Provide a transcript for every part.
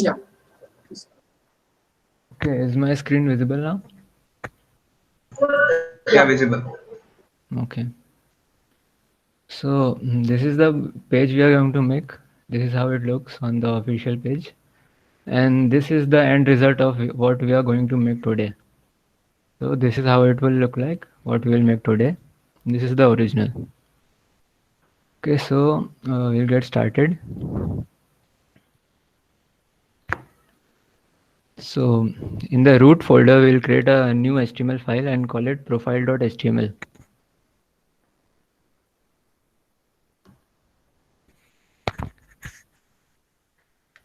Yeah. Okay, is my screen visible now? Yeah, visible. Okay. So this is the page we are going to make. This is how it looks on the official page. And this is the end result of what we are going to make today. So this is how it will look like, what we will make today. This is the original. Okay, so we'll get started. So in the root folder, we'll create a new HTML file and call it profile.html.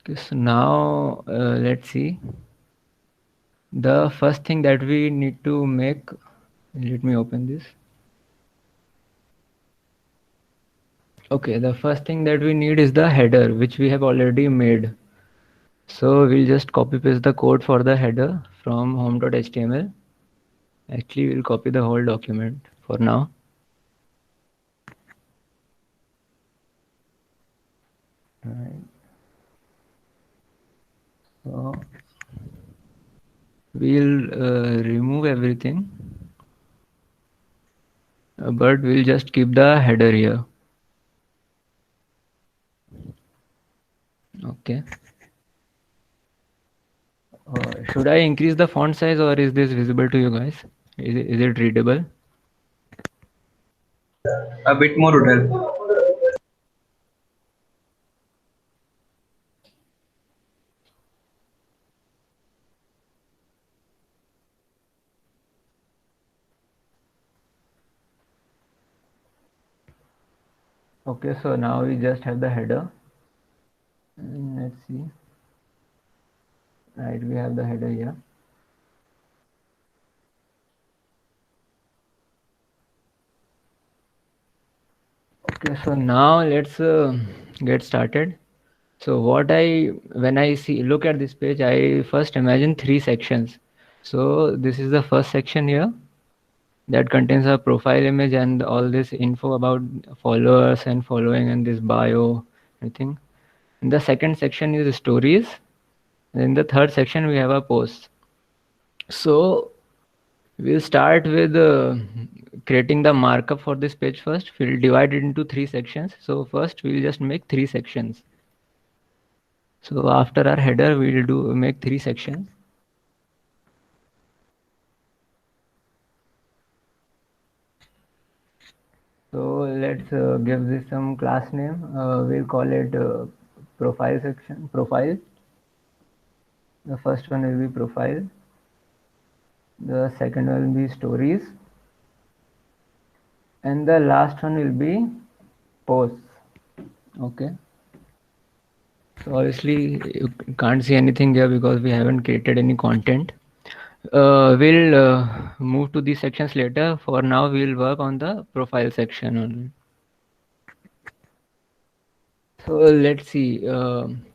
Okay, so now let's see. The first thing that we need to make, let me open this. Okay, the first thing that we need is the header, which we have already made. So we'll just copy paste the code for the header from home.html. Actually, we'll copy the whole document for now. Right. So we'll remove everything, but we'll just keep the header here. Okay. Should I increase the font size, or is this visible to you guys? Is it readable? A bit more would help. Okay, so now we just have the header. Let's see. Right, we have the header here. Okay, so now let's get started. So when I look at this page, I first imagine three sections. So this is the first section here that contains a profile image and all this info about followers and following and this bio, everything. And the second section is stories. And in the third section, we have a post. So we'll start with creating the markup for this page first. We'll divide it into three sections. So first, we'll just make three sections. So after our header, we'll make three sections. So let's give this some class name. We'll call it profile section. Profile. The first one will be profile. The second one will be stories. And the last one will be posts. Okay. So obviously you can't see anything here because we haven't created any content. We'll move to these sections later. For now, we'll work on the profile section only. So let's see.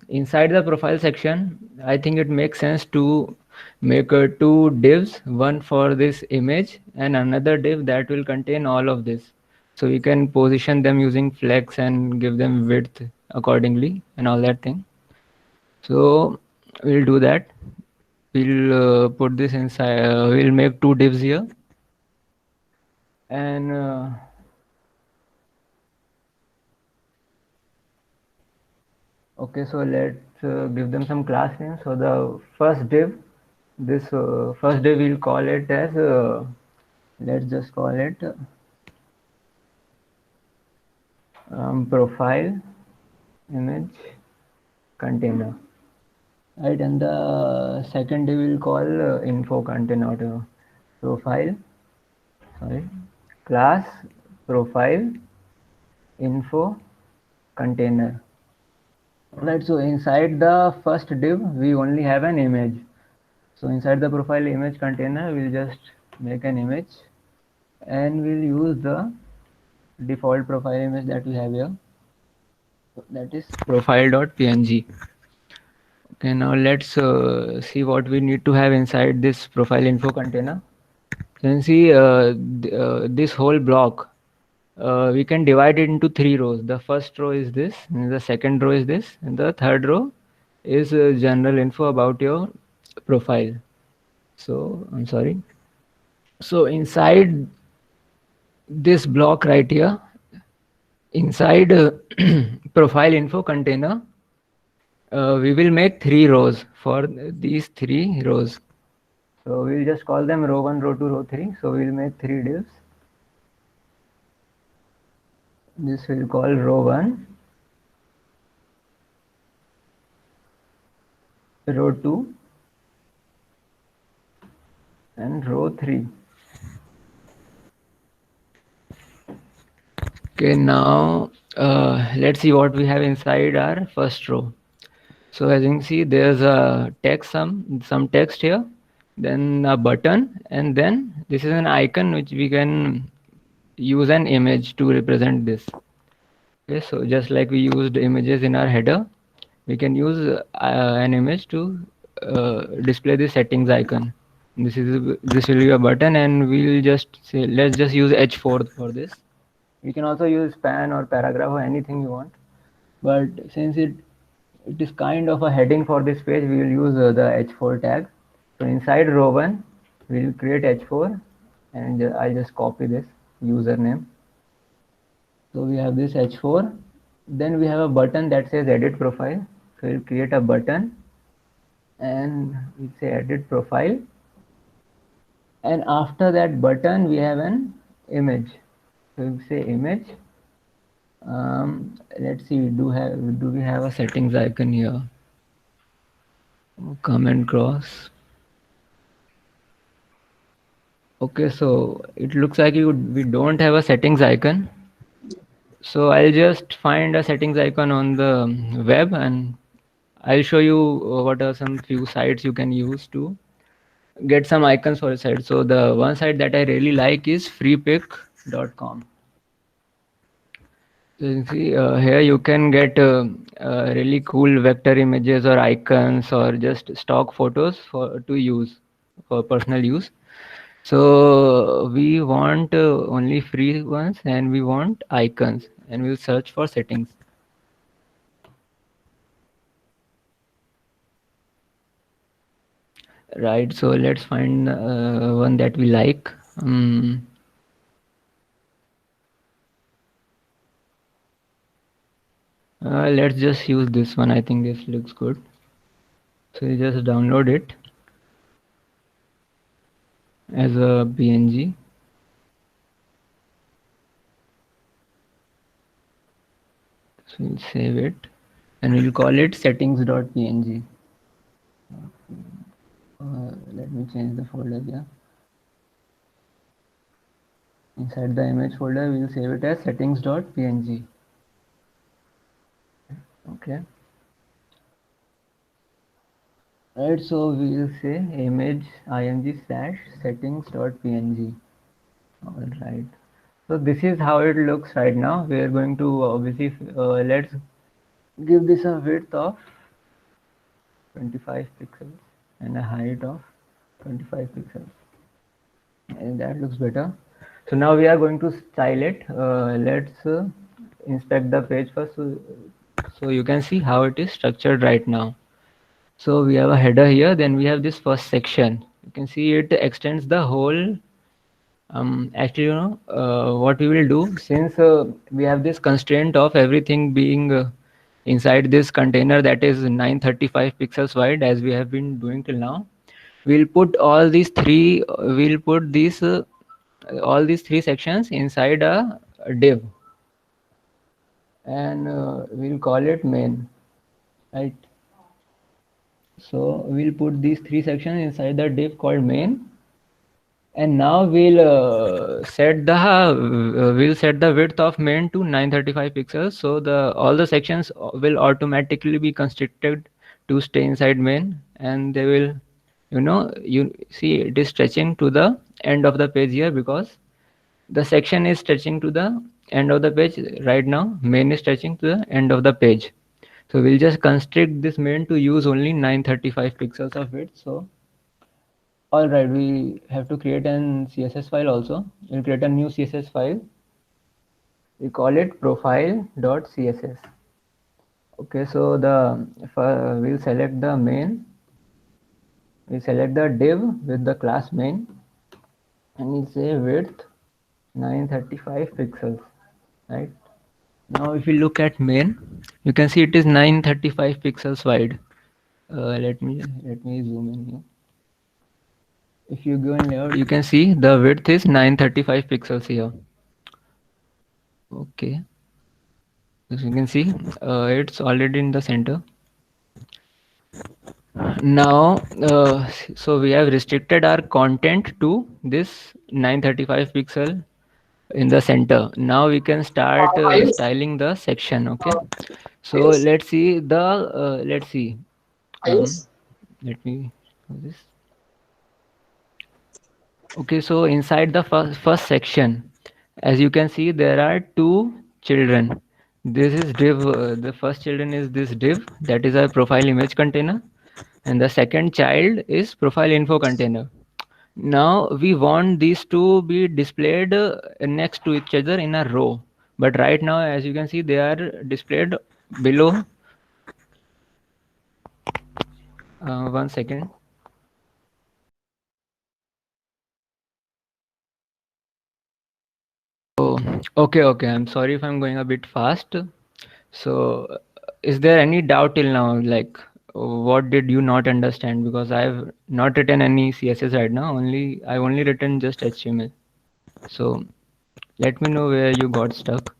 Inside the profile section, I think it makes sense to make two divs, one for this image and another div that will contain all of this. So we can position them using flex and give them width accordingly and all that thing. So we'll do that. We'll put this inside. We'll make two divs here. And okay, so let's give them some class names. So the first div, this first div we'll call it as, let's just call it profile image container. Right, and the second div we'll call info container profile, sorry, class profile info container. Right, so inside the first div, we only have an image. So inside the profile image container, we'll just make an image and we'll use the default profile image that we have here. So that is profile.png. Okay, now let's see what we need to have inside this profile info container. So you can see this whole block. We can divide it into three rows. The first row is this, and the second row is this, and the third row is general info about your profile. So I'm sorry. So inside this block right here, inside profile info container, we will make 3 rows for these 3 rows. So we'll just call them row 1, row 2, row 3. So we'll make 3 divs. This will call row 1, row 2, and row 3. Okay, now let's see what we have inside our first row. So as you can see, there's a text, some text here, then a button, and then this is an icon which we can use an image to represent this. Okay, so just like we used images in our header, we can use an image to display the settings icon. This will be a button, and we'll just say let's just use H4 for this. You can also use span or paragraph or anything you want, but since it is kind of a heading for this page, we will use the H4 tag. So inside row 1, we will create H4, and I'll just copy this username. So we have this H4. Then we have a button that says edit profile. So we'll create a button and we'll say edit profile. And after that button, we have an image. So we'll say image. Let's see, do we have a settings icon here? Comment cross. Okay, so it looks like we don't have a settings icon. So I'll just find a settings icon on the web, and I'll show you what are some few sites you can use to get some icons for a site. So the one site that I really like is freepik.com. So you can see here you can get really cool vector images or icons or just stock photos to use for personal use. So we want only free ones, and we want icons, and we'll search for settings. Right, so let's find one that we like. Let's just use this one. I think this looks good. So you just download it as a PNG. So we'll save it, and we'll call it settings.png. Let me change the folder here. Inside the image folder, we'll save it as settings.png. Okay. Right, so we'll say image img/settings.png. All right. So this is how it looks right now. We are going to obviously let's give this a width of 25 pixels and a height of 25 pixels. And that looks better. So now we are going to style it. Let's inspect the page first, so you can see how it is structured right now. So we have a header here, then we have this first section. You can see it extends the whole. Actually, what we will do, since we have this constraint of everything being inside this container that is 935 pixels wide, as we have been doing till now, we'll put all these three. We'll put these all these three sections inside a div, and we'll call it main, right? So we'll put these three sections inside the div called main, and now we'll set the width of main to 935 pixels. So all the sections will automatically be constricted to stay inside main, and they will, you see it is stretching to the end of the page here, because the section is stretching to the end of the page right now. Main is stretching to the end of the page. So we'll just constrict this main to use only 935 pixels of width. So all right, we have to create an CSS file also. We'll create a new CSS file. We call it profile.css. Okay, so we'll select the main. We select the div with the class main, and we'll say width 935 pixels, right? Now, if you look at main, you can see it is 935 pixels wide. Let me zoom in here. If you go in layout, you can see the width is 935 pixels here. Okay, as you can see, it's already in the center. Now, so we have restricted our content to this 935 pixel in the center. Now we can start Ayush, styling the section. Okay, so Ayush, let's see. Ayush. Let me do this. Okay, so inside the first section, as you can see, there are two children. This is div. The first children is this div, that is a profile image container, and the second child is profile info container. Now we want these to be displayed next to each other in a row, but right now, as you can see, they are displayed below. 1 second. Oh, okay. I'm sorry if I'm going a bit fast. So, is there any doubt till now? Like, what did you not understand? Because I've not written any CSS right now. I've only written just HTML. So, let me know where you got stuck.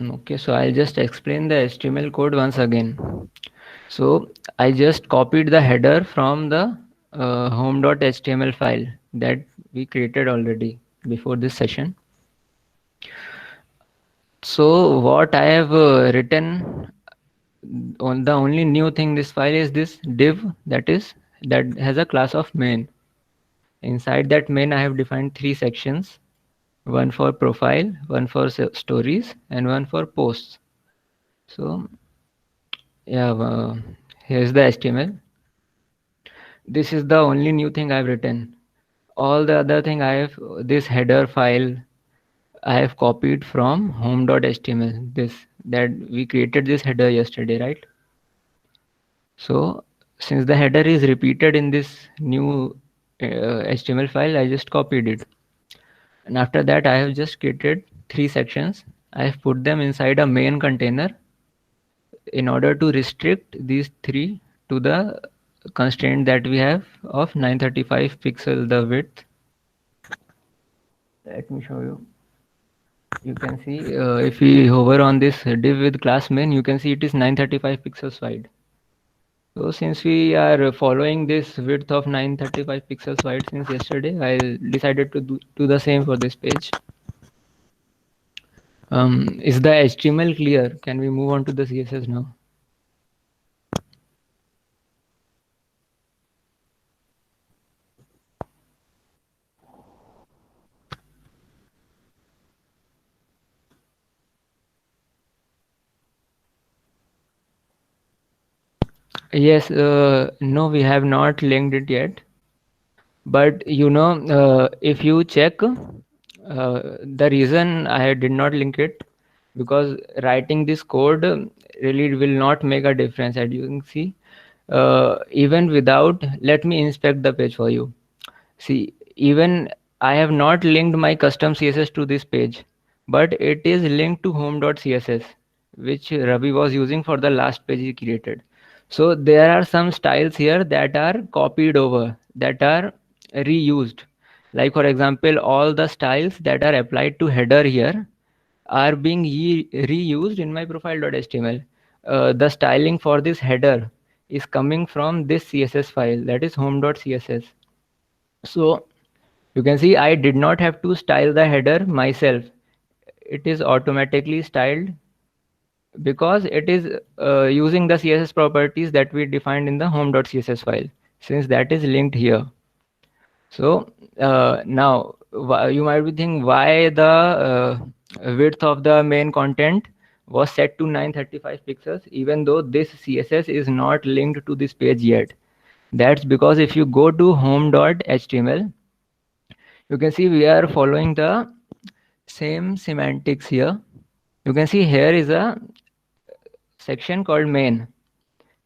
Okay, so I'll just explain the HTML code once again. So I just copied the header from the home.html file that we created already before this session. So what I have written on the only new thing this file is this div that has a class of main. Inside that main I have defined three sections, one for profile, one for stories, and one for posts. So yeah, here's the HTML. This is the only new thing I've written. All the other thing I have, this header file I have copied from home.html. This that we created this header yesterday, right? So since the header is repeated in this new HTML file, I just copied it. And after that, I have just created three sections. I have put them inside a main container in order to restrict these three to the constraint that we have of 935 pixel the width. Let me show you. You can see if we hover on this div with class main, you can see it is 935 pixels wide. So since we are following this width of 935 pixels wide since yesterday, I decided to do the same for this page. Is the HTML clear? Can we move on to the CSS now? Yes, no, we have not linked it yet. But if you check, the reason I did not link it because writing this code really will not make a difference. As you can see, even without, let me inspect the page for you. See, even I have not linked my custom CSS to this page, but it is linked to home.css, which Ravi was using for the last page he created. So there are some styles here that are copied over, that are reused. Like for example, all the styles that are applied to header here are being reused in my profile.html. The styling for this header is coming from this CSS file, that is home.css. So you can see I did not have to style the header myself. It is automatically styled because it is using the CSS properties that we defined in the home.css file, since that is linked here. So now you might be thinking why the width of the main content was set to 935 pixels even though this CSS is not linked to this page yet. That's because if you go to home.html, you can see we are following the same semantics here. You can see here is a section called main,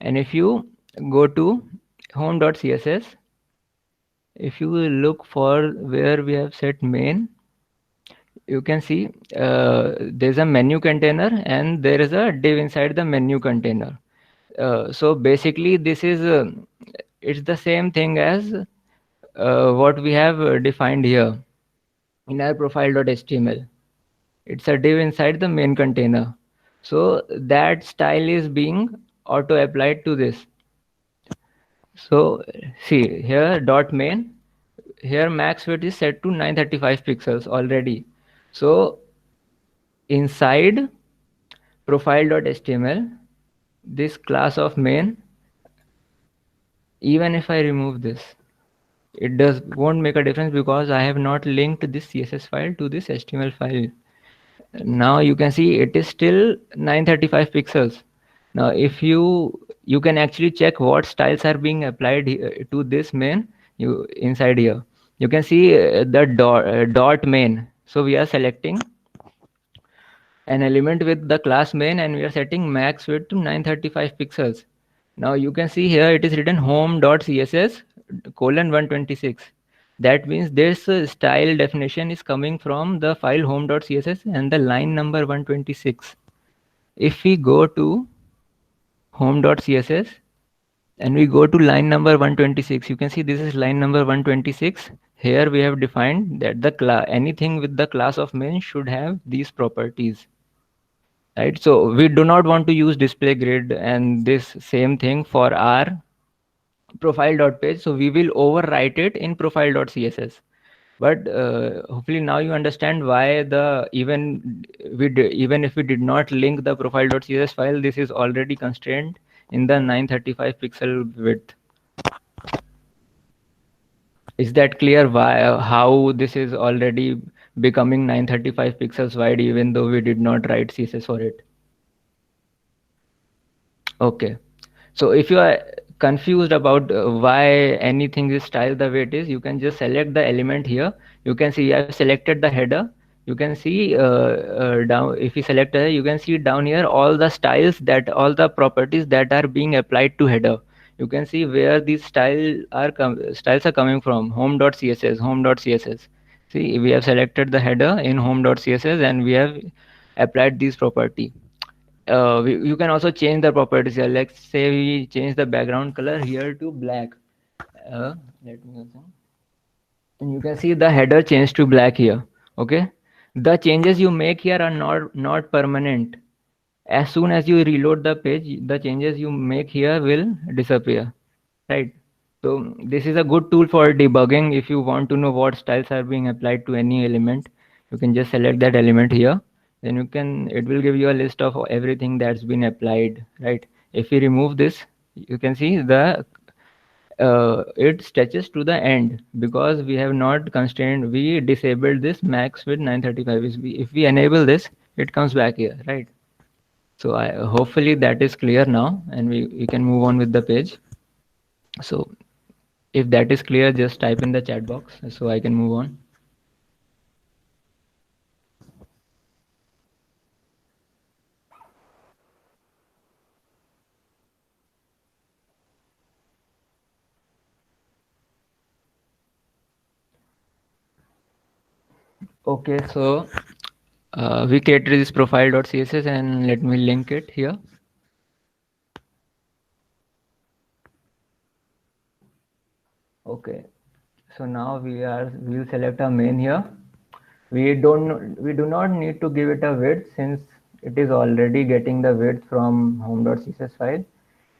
and if you go to home.css, if you look for where we have set main, you can see there's a menu container and there is a div inside the menu container. So basically this is it's the same thing as what we have defined here in our profile.html. It's a div inside the main container. So that style is being auto applied to this. So see here dot main, here max width is set to 935 pixels already. So inside profile.html, this class of main, even if I remove this, it won't make a difference because I have not linked this CSS file to this HTML file. Now you can see it is still 935 pixels. Now if you can actually check what styles are being applied to this main inside here. You can see the dot main. So we are selecting an element with the class main and we are setting max width to 935 pixels. Now you can see here it is written home.css colon 126. That means this style definition is coming from the file home.css and the line number 126. If we go to home.css and we go to line number 126, you can see this is line number 126. Here we have defined that the anything with the class of main should have these properties. Right, so we do not want to use display grid and this same thing for our profile.page, so we will overwrite it in profile.css. But hopefully now you understand why even if we did not link the profile.css file, this is already constrained in the 935 pixel width. Is that clear why how this is already becoming 935 pixels wide even though we did not write CSS for it? Okay, so if you are confused about why anything is styled the way it is, you can just select the element here. You can see I have selected the header. You can see down, if you select it, you can see down here all the styles, that all the properties that are being applied to header. You can see where these styles are coming from. Home.css, home.css. See, we have selected the header in home.css and we have applied these property. You can also change the properties here. Let's say we change the background color here to black. Let me open. And you can see the header changed to black here. Okay, the changes you make here are not permanent. As soon as you reload the page, the changes you make here will disappear, right? So this is a good tool for debugging. If you want to know what styles are being applied to any element, you can just select that element here. Then it will give you a list of everything that's been applied, right? If we remove this, you can see it stretches to the end because we have not constrained, we disabled this max with 935. If we enable this, it comes back here, right? So hopefully that is clear now and we can move on with the page. So if that is clear, just type in the chat box so I can move on. Okay, so we created this profile.css and let me link it here. Okay, so now we'll select a main here. We do not need to give it a width since it is already getting the width from home.css file.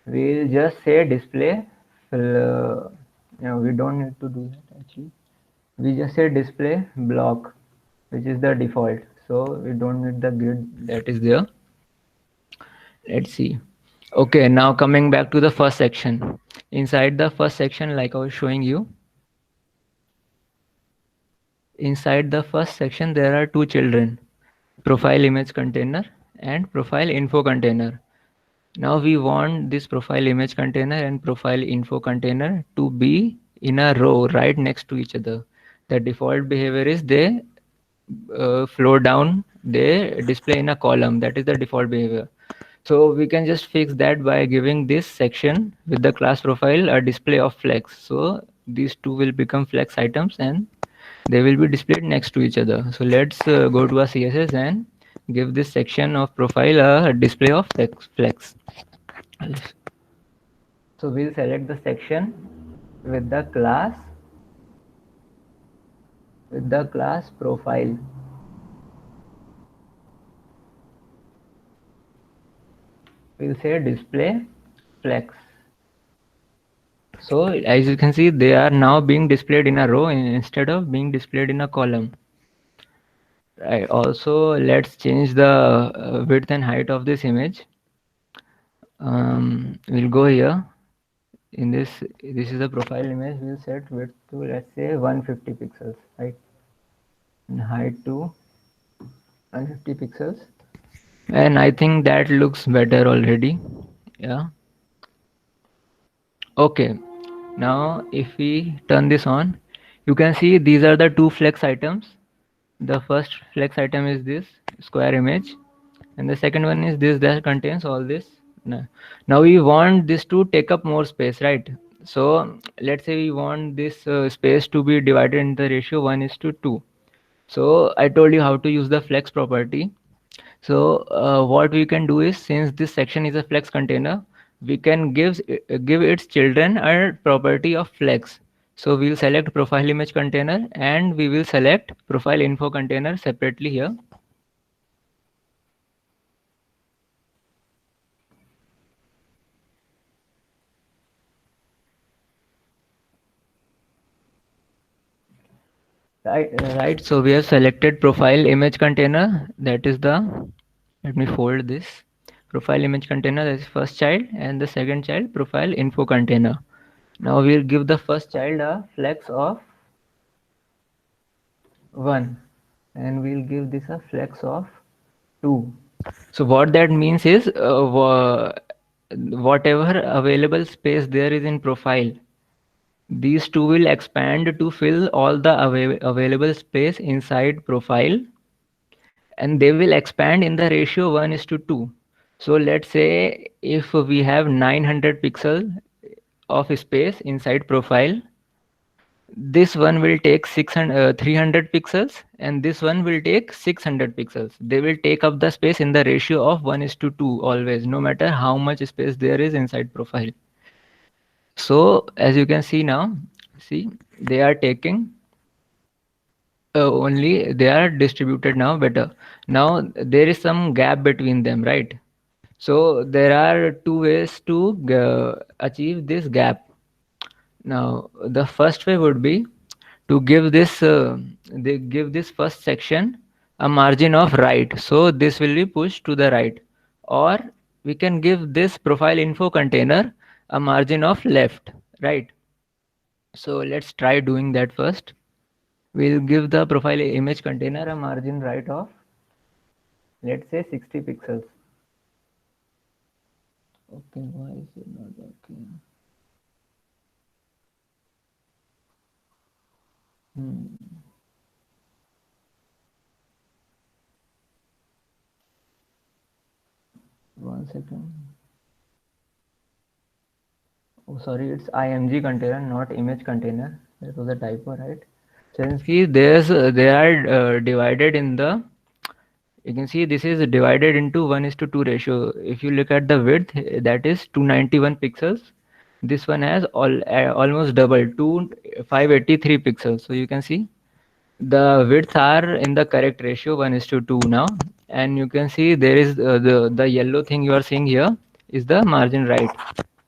We'll just say display. We don't need to do that actually. We just say display block, which is the default. So we don't need the grid that is there. Let's see. Okay, now coming back to the first section. Inside the first section, like I was showing you, inside the first section there are two children, profile image container and profile info container. Now we want this profile image container and profile info container to be in a row right next to each other. The default behavior is they flow down, they display in a column. That is the default behavior. So we can just fix that by giving this section with the class profile a display of flex. So these two will become flex items and they will be displayed next to each other. So let's go to our CSS and give this section of profile a display of flex. So we'll select the section with the class profile. We'll say display flex. So as you can see, they are now being displayed in a row instead of being displayed in a column. Right. Also, let's change the width and height of this image. We'll go here. In this is a profile image. We'll set width to, let's say, 150 pixels, right? And height to 150 pixels. And I think that looks better already. Yeah. Okay. Now, if we turn this on, you can see these are the two flex items. The first flex item is this square image, and the second one is this that contains all this. Now we want this to take up more space, right? So let's say we want this space to be divided in the ratio 1:2. So I told you how to use the flex property. So what we can do is, since this section is a flex container, we can give its children a property of flex. So we'll select profile image container and we will select profile info container separately here. Right. So we have selected profile image container. That is the, let me fold this. Profile image container, that is first child, and the second child profile info container. Now we'll give the first child a flex of 1 and we'll give this a flex of 2. So what that means is whatever available space there is in profile, these two will expand to fill all the available space inside profile, and they will expand in the ratio 1:2. So let's say if we have 900 pixel of space inside profile, this one will take 300 pixels and this one will take 600 pixels. They will take up the space in the ratio of 1:2 always, no matter how much space there is inside profile. So as you can see now, see, they are taking only, they are distributed now better. Now there is some gap between them, right? So there are two ways to achieve this gap. Now the first way would be to give this they give this first section a margin of right, so this will be pushed to the right, or we can give this profile info container a margin of left, right? So let's try doing that first. We'll give the profile image container a margin right of, let's say, 60 pixels. Okay, why is it not working? One second. Oh, sorry, it's img container, not image container. That was a typo, right? Since they are divided in the, you can see this is divided into 1:2 ratio. If you look at the width, that is 291 pixels. This one has almost double, 583 pixels. So you can see the widths are in the correct ratio 1:2 now, and you can see there is the yellow thing you are seeing here is the margin right.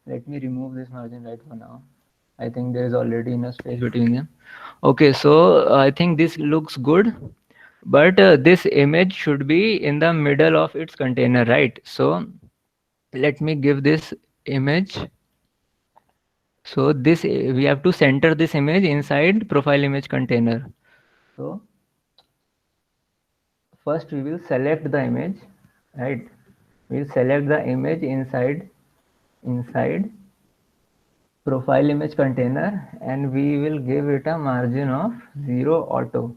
Let me remove this margin right for now. I think there is already enough space between them. Okay, so I think this looks good, but this image should be in the middle of its container, right? So let me give this image. So this, we have to center this image inside profile image container. So first we will select the image, right? We'll select the image inside profile image container, and we will give it a margin of 0 auto.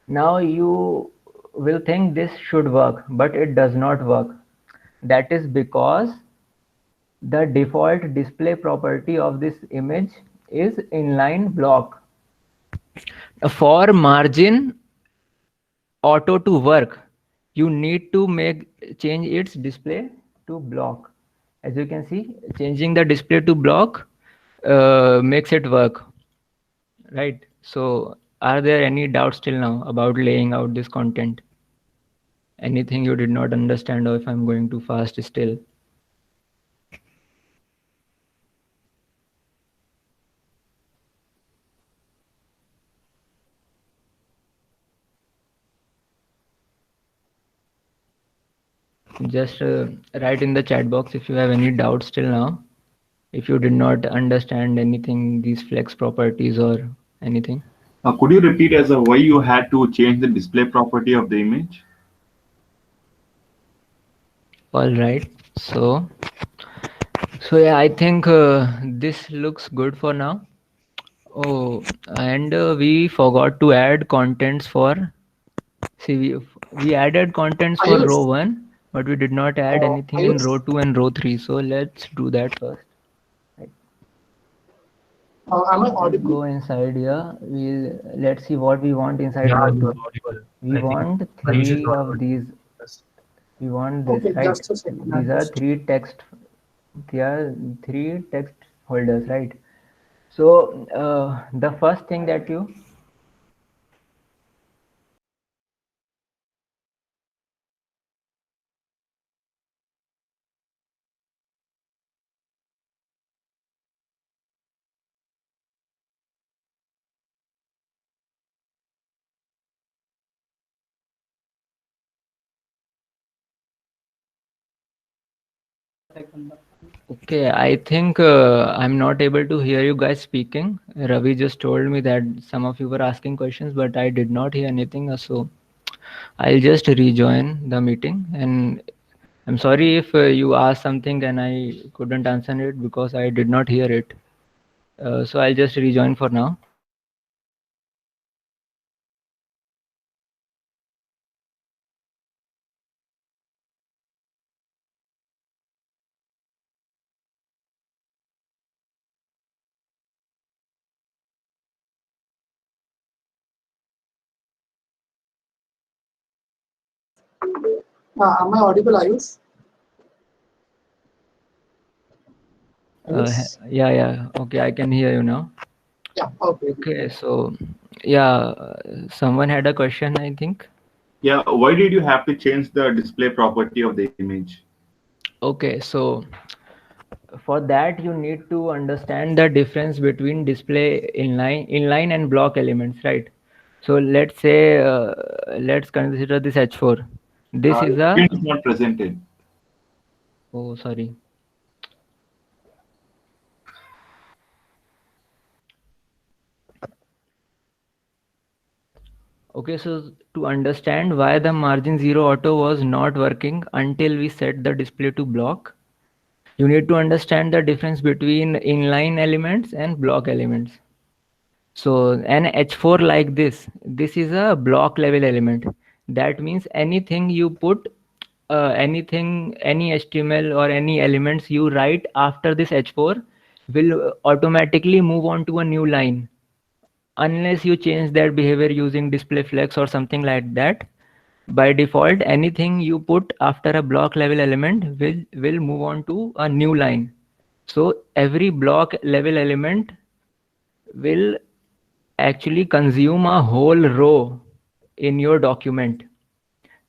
Now you will think this should work, but it does not work. That is because the default display property of this image is inline block. For margin auto to work, you need to change its display to block. As you can see, changing the display to block makes it work, right? So are there any doubts till now about laying out this content? Anything you did not understand, or if I'm going too fast still? Just write in the chat box if you have any doubts till now. If you did not understand anything, these flex properties or anything. Could you repeat as a why you had to change the display property of the image? All right. So yeah, I think this looks good for now. Oh, and we forgot to add contents for. See, we added contents for row 1, but we did not add anything in row 2 and row 3. So let's do that first. Am I audible? Go inside here. Let's see what we want inside row 2. We want 3 of these. We want this, Okay, right? just a second. These are 3 text. There are 3 text holders, right? So the first thing that you Okay, I think I'm not able to hear you guys speaking. Ravi just told me that some of you were asking questions, but I did not hear anything. So I'll just rejoin the meeting. And I'm sorry if you asked something and I couldn't answer it because I did not hear it. So I'll just rejoin for now. Am I audible, Ayush? Yeah. Okay, I can hear you now. Yeah, okay. Okay, so yeah, someone had a question, I think. Yeah, why did you have to change the display property of the image? Okay, so for that you need to understand the difference between display inline and block elements, right? So let's say let's consider this H4. This is a It is not presented. oh sorry. Okay, so to understand why the margin 0 auto was not working until we set the display to block, you need to understand the difference between inline elements and block elements. So an H4 like this is a block level element. That means anything you put, any HTML or any elements you write after this H4 will automatically move on to a new line. Unless you change that behavior using display flex or something like that, by default, anything you put after a block level element will move on to a new line. So every block level element will actually consume a whole row in your document.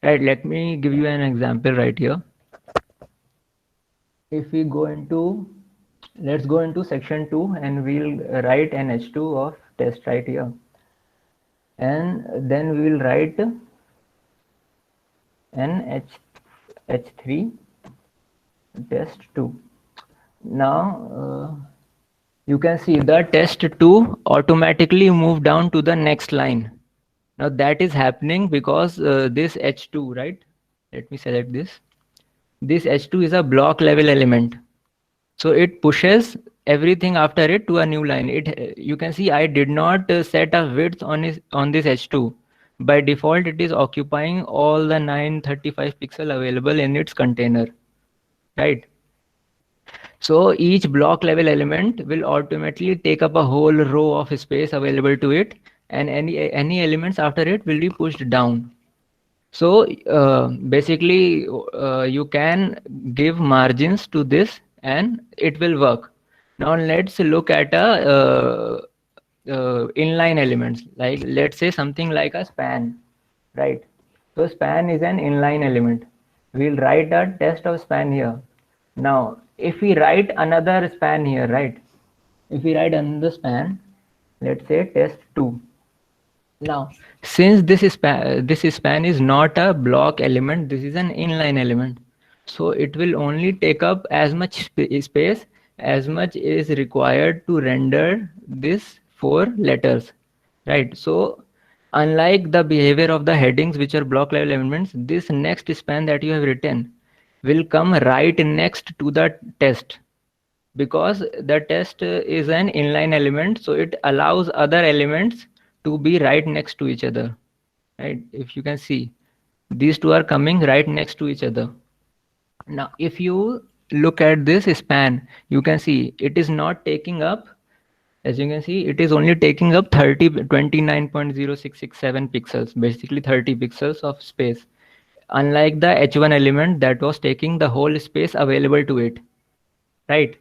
Right, let me give you an example right here. If we go into, let's go into section 2 and we'll write an H2 of test right here. And then we will write an H3 test 2. Now you can see the test 2 automatically moved down to the next line. Now that is happening because this H2, right? Let me select this. This H2 is a block level element. So it pushes everything after it to a new line. You can see I did not set a width on this H2. By default, it is occupying all the 935 pixel available in its container, right? So each block level element will automatically take up a whole row of space available to it, and any elements after it will be pushed down. So basically, you can give margins to this and it will work. Now let's look at inline elements. Like let's say something like a span, right? So span is an inline element. We'll write a test of span here. Now, if we write another span here, right? If we write another span, let's say test 2. Now, since this span is not a block element, this is an inline element. So it will only take up as much space as much is required to render this 4 letters, right? So unlike the behavior of the headings, which are block level elements, this next span that you have written will come right next to the test, because the test is an inline element, so it allows other elements to be right next to each other, right? If you can see, these two are coming right next to each other. Now if you look at this span, you can see it is not taking up, as you can see, it is only taking up 29.0667 pixels, basically 30 pixels of space, unlike the H1 element that was taking the whole space available to it, right?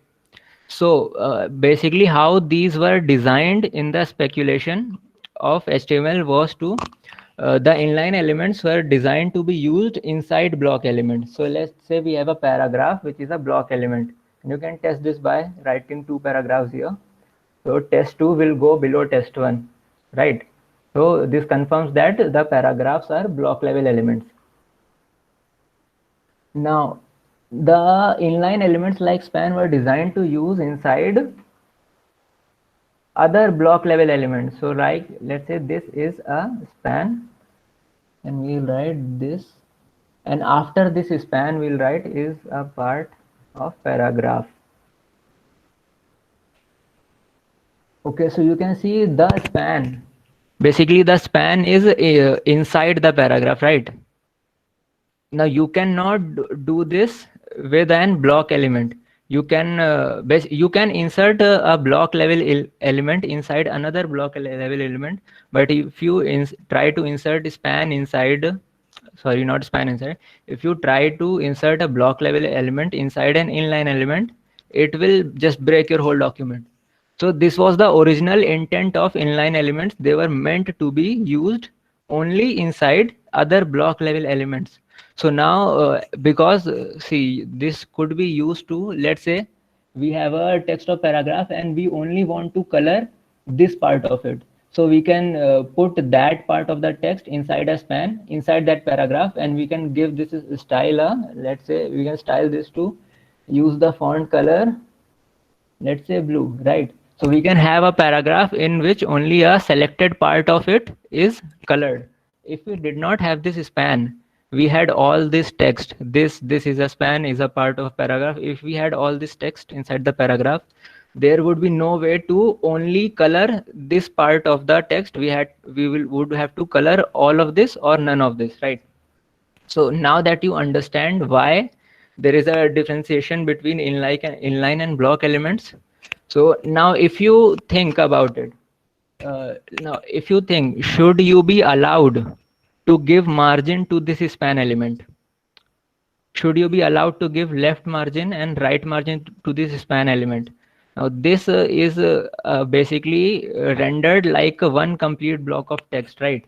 So basically how these were designed in the speculation of HTML was to the inline elements were designed to be used inside block elements. So let's say we have a paragraph which is a block element, and you can test this by writing 2 paragraphs here. So test 2 will go below test 1, right? So this confirms that the paragraphs are block level elements. Now the inline elements like span were designed to use inside other block level elements. So like let's say this is a span and we'll write this, and after this span we'll write is a part of paragraph. Okay, so you can see the span, basically the span is inside the paragraph, right? Now you cannot do this with an block element. You can you can insert a block level element inside another block level element, but if you try to insert span inside, sorry, not span inside, if you try to insert a block level element inside an inline element, it will just break your whole document. So this was the original intent of inline elements. They were meant to be used only inside other block level elements. So now because see, this could be used to, let's say we have a text of paragraph and we only want to color this part of it, so we can put that part of the text inside a span inside that paragraph, and we can give this style let's say we can style this to use the font color, let's say blue, right? So we can have a paragraph in which only a selected part of it is colored. If we did not have this span, we had all this text, this is a span, is a part of paragraph. If we had all this text inside the paragraph, there would be no way to only color this part of the text. We would have to color all of this or none of this, right? So now that you understand why there is a differentiation between inline and block elements, so now if you think about it, now if you think, should you be allowed to give margin to this span element? Should you be allowed to give left margin and right margin to this span element? Now this is basically rendered like one complete block of text, right?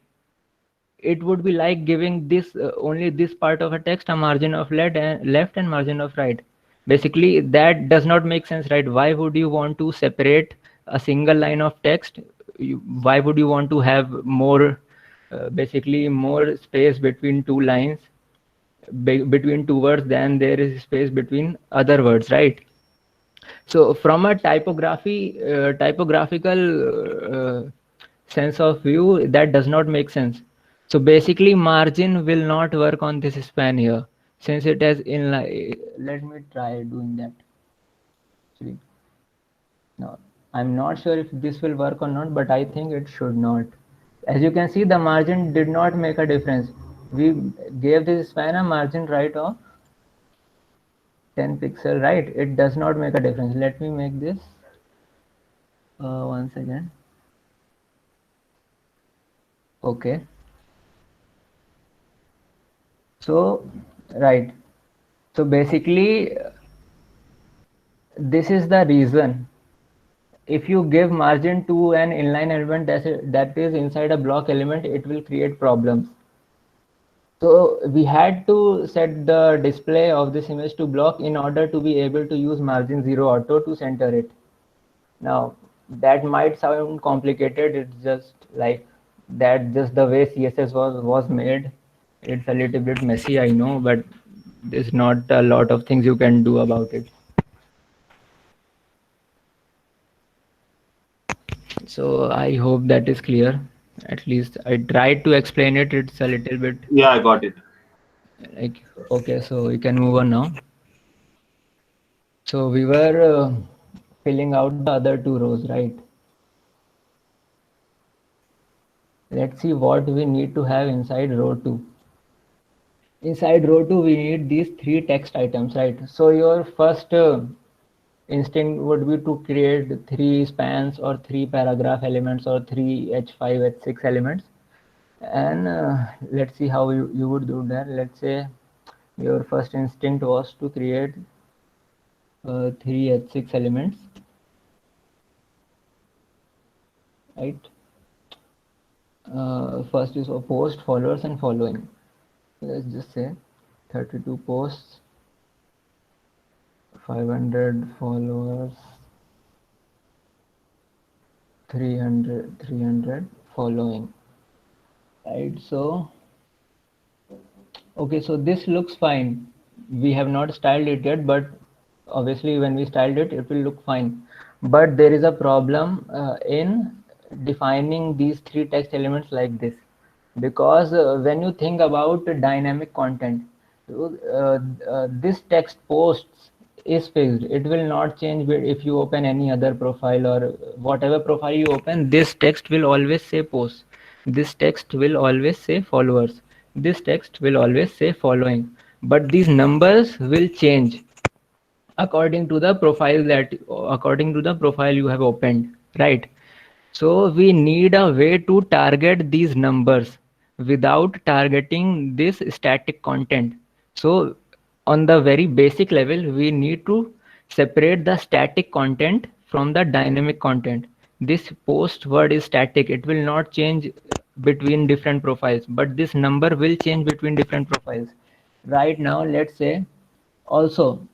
It would be like giving this only this part of a text a margin of left and margin of right. Basically that does not make sense, right? Why would you want to separate a single line of text? Why would you want to have more basically more space between two lines, between two words, than there is space between other words, right? So from a typographical sense of view, that does not make sense. So basically margin will not work on this span here, since it has inline. Let me try doing that. Actually, no, I'm not sure if this will work or not, but I think it should not. As you can see, the margin did not make a difference. We gave this span a margin right of 10 pixel, right? It does not make a difference. Let me make this once again. Okay. So, right. So basically, this is the reason. If you give margin to an inline element that is inside a block element, it will create problems. So we had to set the display of this image to block in order to be able to use margin 0 auto to center it. Now that might sound complicated. It's just like that, just the way CSS was made. It's a little bit messy, I know, but there's not a lot of things you can do about it. So I hope that is clear. At least I tried to explain it. It's a little bit Yeah, I got it. like, okay, so we can move on now. So we were filling out the other two rows, right? Let's see what we need to have inside row 2. Inside row 2, we need these 3 text items, right? So your first instinct would be to create 3 spans or 3 paragraph elements or 3 H5, H6 elements. And let's see how you would do that. Let's say your first instinct was to create 3 H6 elements, right? First is post, followers, and following. Let's just say 32 posts, 500 followers, 300 following, right? So okay, so this looks fine. We have not styled it yet, but obviously when we styled it, it will look fine. But there is a problem in defining these 3 text elements like this, because when you think about dynamic content, this text posts is fixed. It will not change if you open any other profile or whatever profile you open. This text will always say posts. This text will always say followers. This text will always say following. But these numbers will change according to the profile you have opened, right? So we need a way to target these numbers without targeting this static content. So on the very basic level, we need to separate the static content from the dynamic content. This post word is static. It will not change between different profiles, but this number will change between different profiles. Right now, let's say, also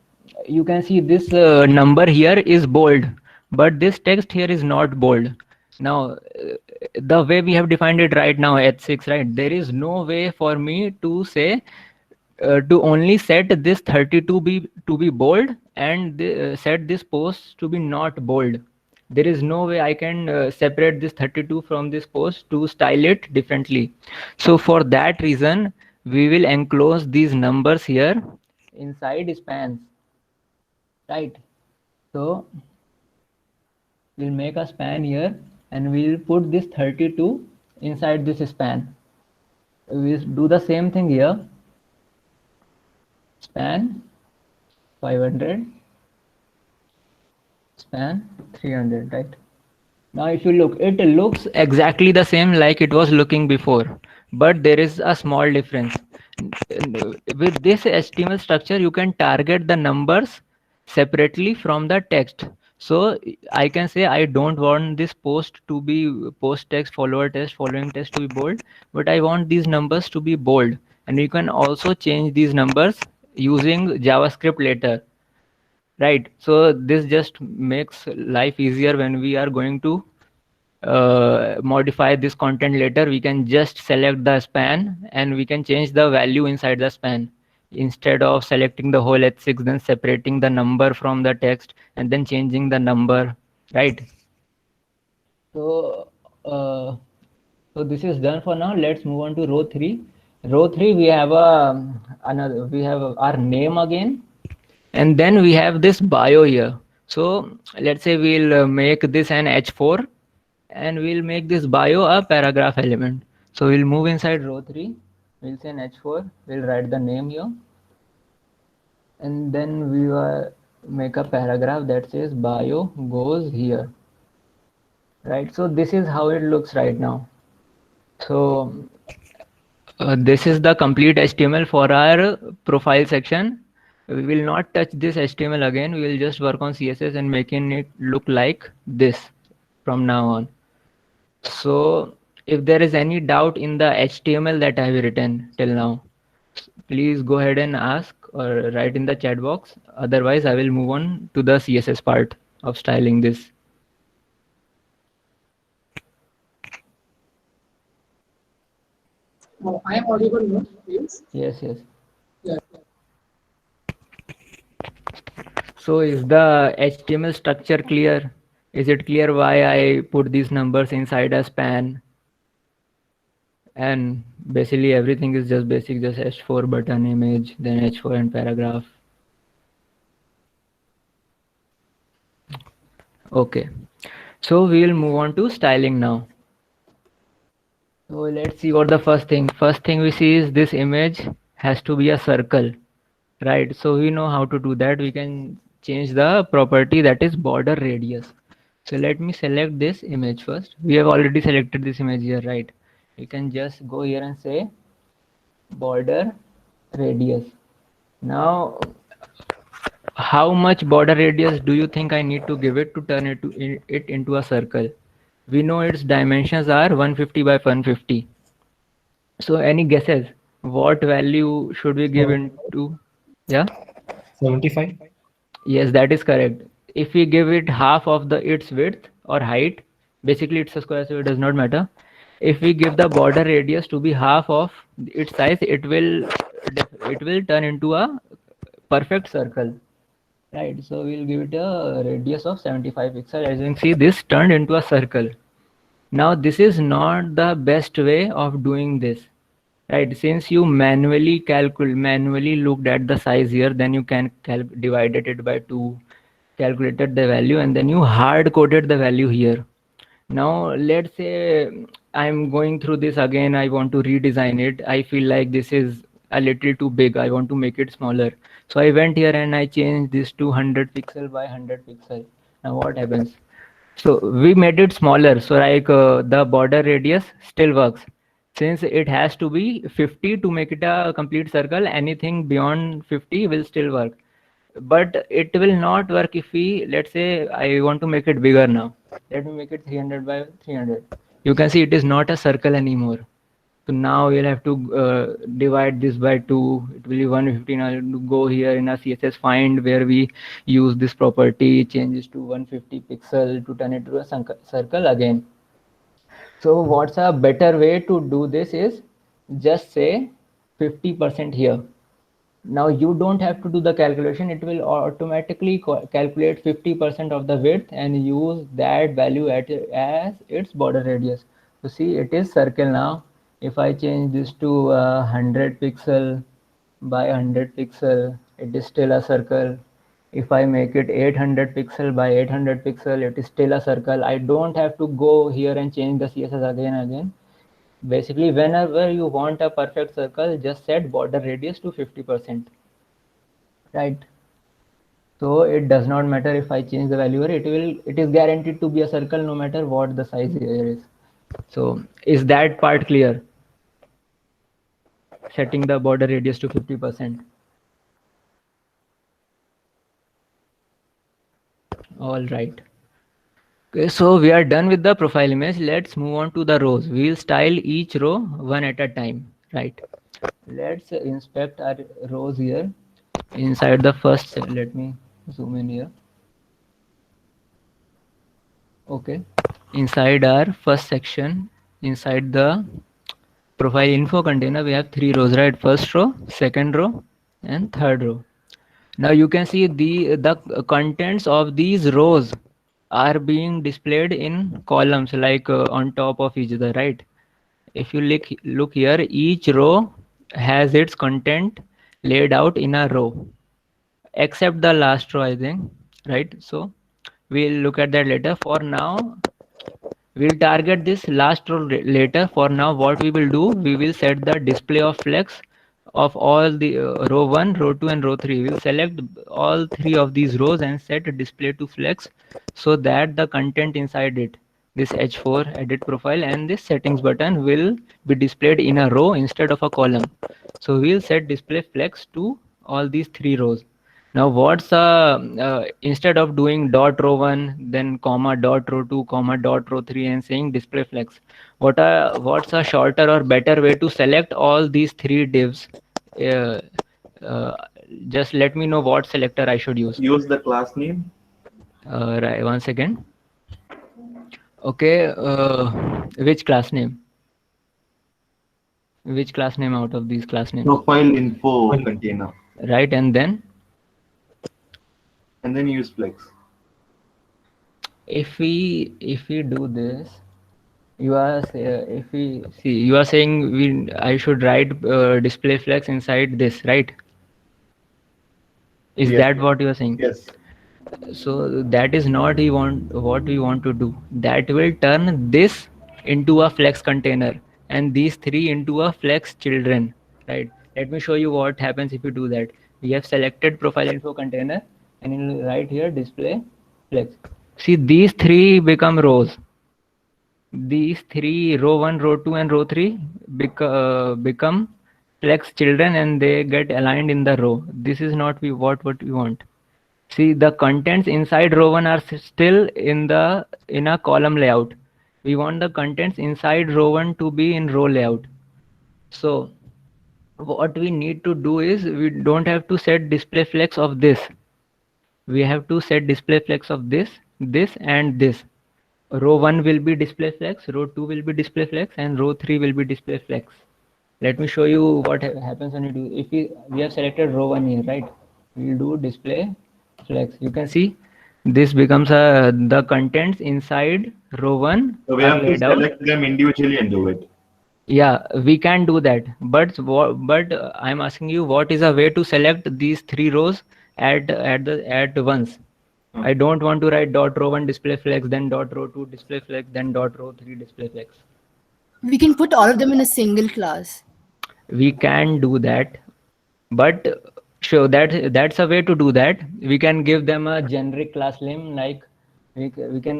you can see this number here is bold, but this text here is not bold. Now the way we have defined it right now, H6, right, there is no way for me to say to only set this 32 to be bold and set this post to be not bold. There is no way I can separate this 32 from this post to style it differently. So for that reason, we will enclose these numbers here inside spans, right? So we'll make a span here and we'll put this 32 inside this span. We'll do the same thing here. Span 500, span 300, right? Now if you look, it looks exactly the same like it was looking before, but there is a small difference. With this HTML structure, you can target the numbers separately from the text. So I can say I don't want this post to be post text, follower text, following text to be bold, but I want these numbers to be bold. And you can also change these numbers using JavaScript later, right? So this just makes life easier when we are going to modify this content later. We can just select the span and we can change the value inside the span instead of selecting the whole H6, then separating the number from the text and then changing the number, right? So So this is done for now. Let's move on to row 3. Row 3, we have our name again, and then we have this bio here. So let's say we'll make this an H4, and we'll make this bio a paragraph element. So we'll move inside row 3. We'll say an H4. We'll write the name here, and then we will make a paragraph that says bio goes here. Right. So this is how it looks right now. So this is the complete HTML for our profile section. We will not touch this HTML again. We will just work on CSS and making it look like this from now on. So if there is any doubt in the HTML that I have written till now, please go ahead and ask or write in the chat box. Otherwise, I will move on to the CSS part of styling this. I am audible now, please. Yes, yes. Yeah. So is the HTML structure clear? Is it clear why I put these numbers inside a span? And basically everything is just basic, just H4 button image, then H4 and paragraph. Okay, so we will move on to styling now. So let's see what the first thing. First thing we see is this image has to be a circle, right? So we know how to do that. We can change the property that is border radius. So let me select this image first. We have already selected this image here, right? You can just go here and say border radius. Now, how much border radius do you think I need to give it to turn it into a circle? We know its dimensions are 150 by 150. So any guesses? What value should we give into? Yeah? 75. Yes, that is correct. If we give it half of its width or height, basically it's a square, so it does not matter. If we give the border radius to be half of its size, it will turn into a perfect circle, right? So we'll give it a radius of 75 pixels. As you can see, this turned into a circle. Now this is not the best way of doing this, right? Since you manually looked at the size here, then you can divided it by 2, calculated the value, and then you hard coded the value here. Now let's say I'm going through this again. I want to redesign it. I feel like this is a little too big. I want to make it smaller. So I went here and I changed this to 100 pixel by 100 pixel. Now what happens? So we made it smaller. So like the border radius still works. Since it has to be 50 to make it a complete circle, anything beyond 50 will still work. But it will not work if we, let's say I want to make it bigger now. Let me make it 300 by 300. You can see it is not a circle anymore. So now you'll have to divide this by 2. It will be 150. Now you have to go here in a CSS find where we use this property, change this to 150 pixel to turn it to a circle again. So what's a better way to do this is just say 50% here. Now you don't have to do the calculation. It will automatically calculate 50% of the width and use that value as its border radius. So see, it is circle now. If I change this to 100 pixel by 100 pixel, it is still a circle. If I make it 800 pixel by 800 pixel, it is still a circle. I don't have to go here and change the CSS again and again. Basically, whenever you want a perfect circle, just set border radius to 50%, right? So it does not matter if I change the value, it is guaranteed to be a circle no matter what the size here is. So is that part clear? Setting the border radius to 50%. All right. Okay, so we are done with the profile image. Let's move on to the rows. We will style each row one at a time, right? Let's inspect our rows here. Inside the first, let me zoom in here. Okay, inside our first section, inside the profile info container, we have 3 rows, right? First row, second row, and third row. Now you can see the contents of these rows are being displayed in columns, like on top of each other, right? if you look here, each row has its content laid out in a row, except the last row, I think, right? So we'll look at that later. For now, we'll target this last row later. For now, what we will do, we will set the display of flex of all the row 1, row 2 and row 3. We'll select all 3 of these rows and set a display to flex so that the content inside it, this H4 edit profile and this settings button, will be displayed in a row instead of a column. So we'll set display flex to all these 3 rows. Now what's instead of doing dot row 1 then comma dot row 2 comma dot row 3 and saying display flex, what's a shorter or better way to select all these 3 divs? uh, uh, just let me know what selector I should use. Use the class name. Right, one second. Okay, which class name? Which class name out of these class names? Profile info container. Right, and then Use flex. if we do this, you are if we see, you are saying I should write display flex inside this, right? Is Yes. that what you are saying? Yes. So that is not what we want to do. That will turn this into a flex container and these 3 into a flex children, right? Let me show you what happens if you do that. We have selected profile info container and in right here display flex. See, these 3 become rows. These 3, row 1, row 2 and row 3 become flex children and they get aligned in the row. This is not what we want. See, the contents inside row 1 are still in a column layout. We want the contents inside row 1 to be in row layout. So what we need to do is, we don't have to set display flex of this. We have to set display flex of this and this. Row 1 will be display flex, row 2 will be display flex and row 3 will be display flex. Let me show you what happens when you do. If we have selected row 1 here, right? We'll do display flex. You can see this becomes the contents inside row 1 So we are have to laid out. select them individually and do it. Yeah, we can do that, but I'm asking you, what is a way to select these 3 rows at once? I don't want to write dot row 1 display flex, then dot row 2 display flex, then dot row 3 display flex. We can put all of them in a single class. We can do that, but sure, that's a way to do that. We can give them a generic class name, like we can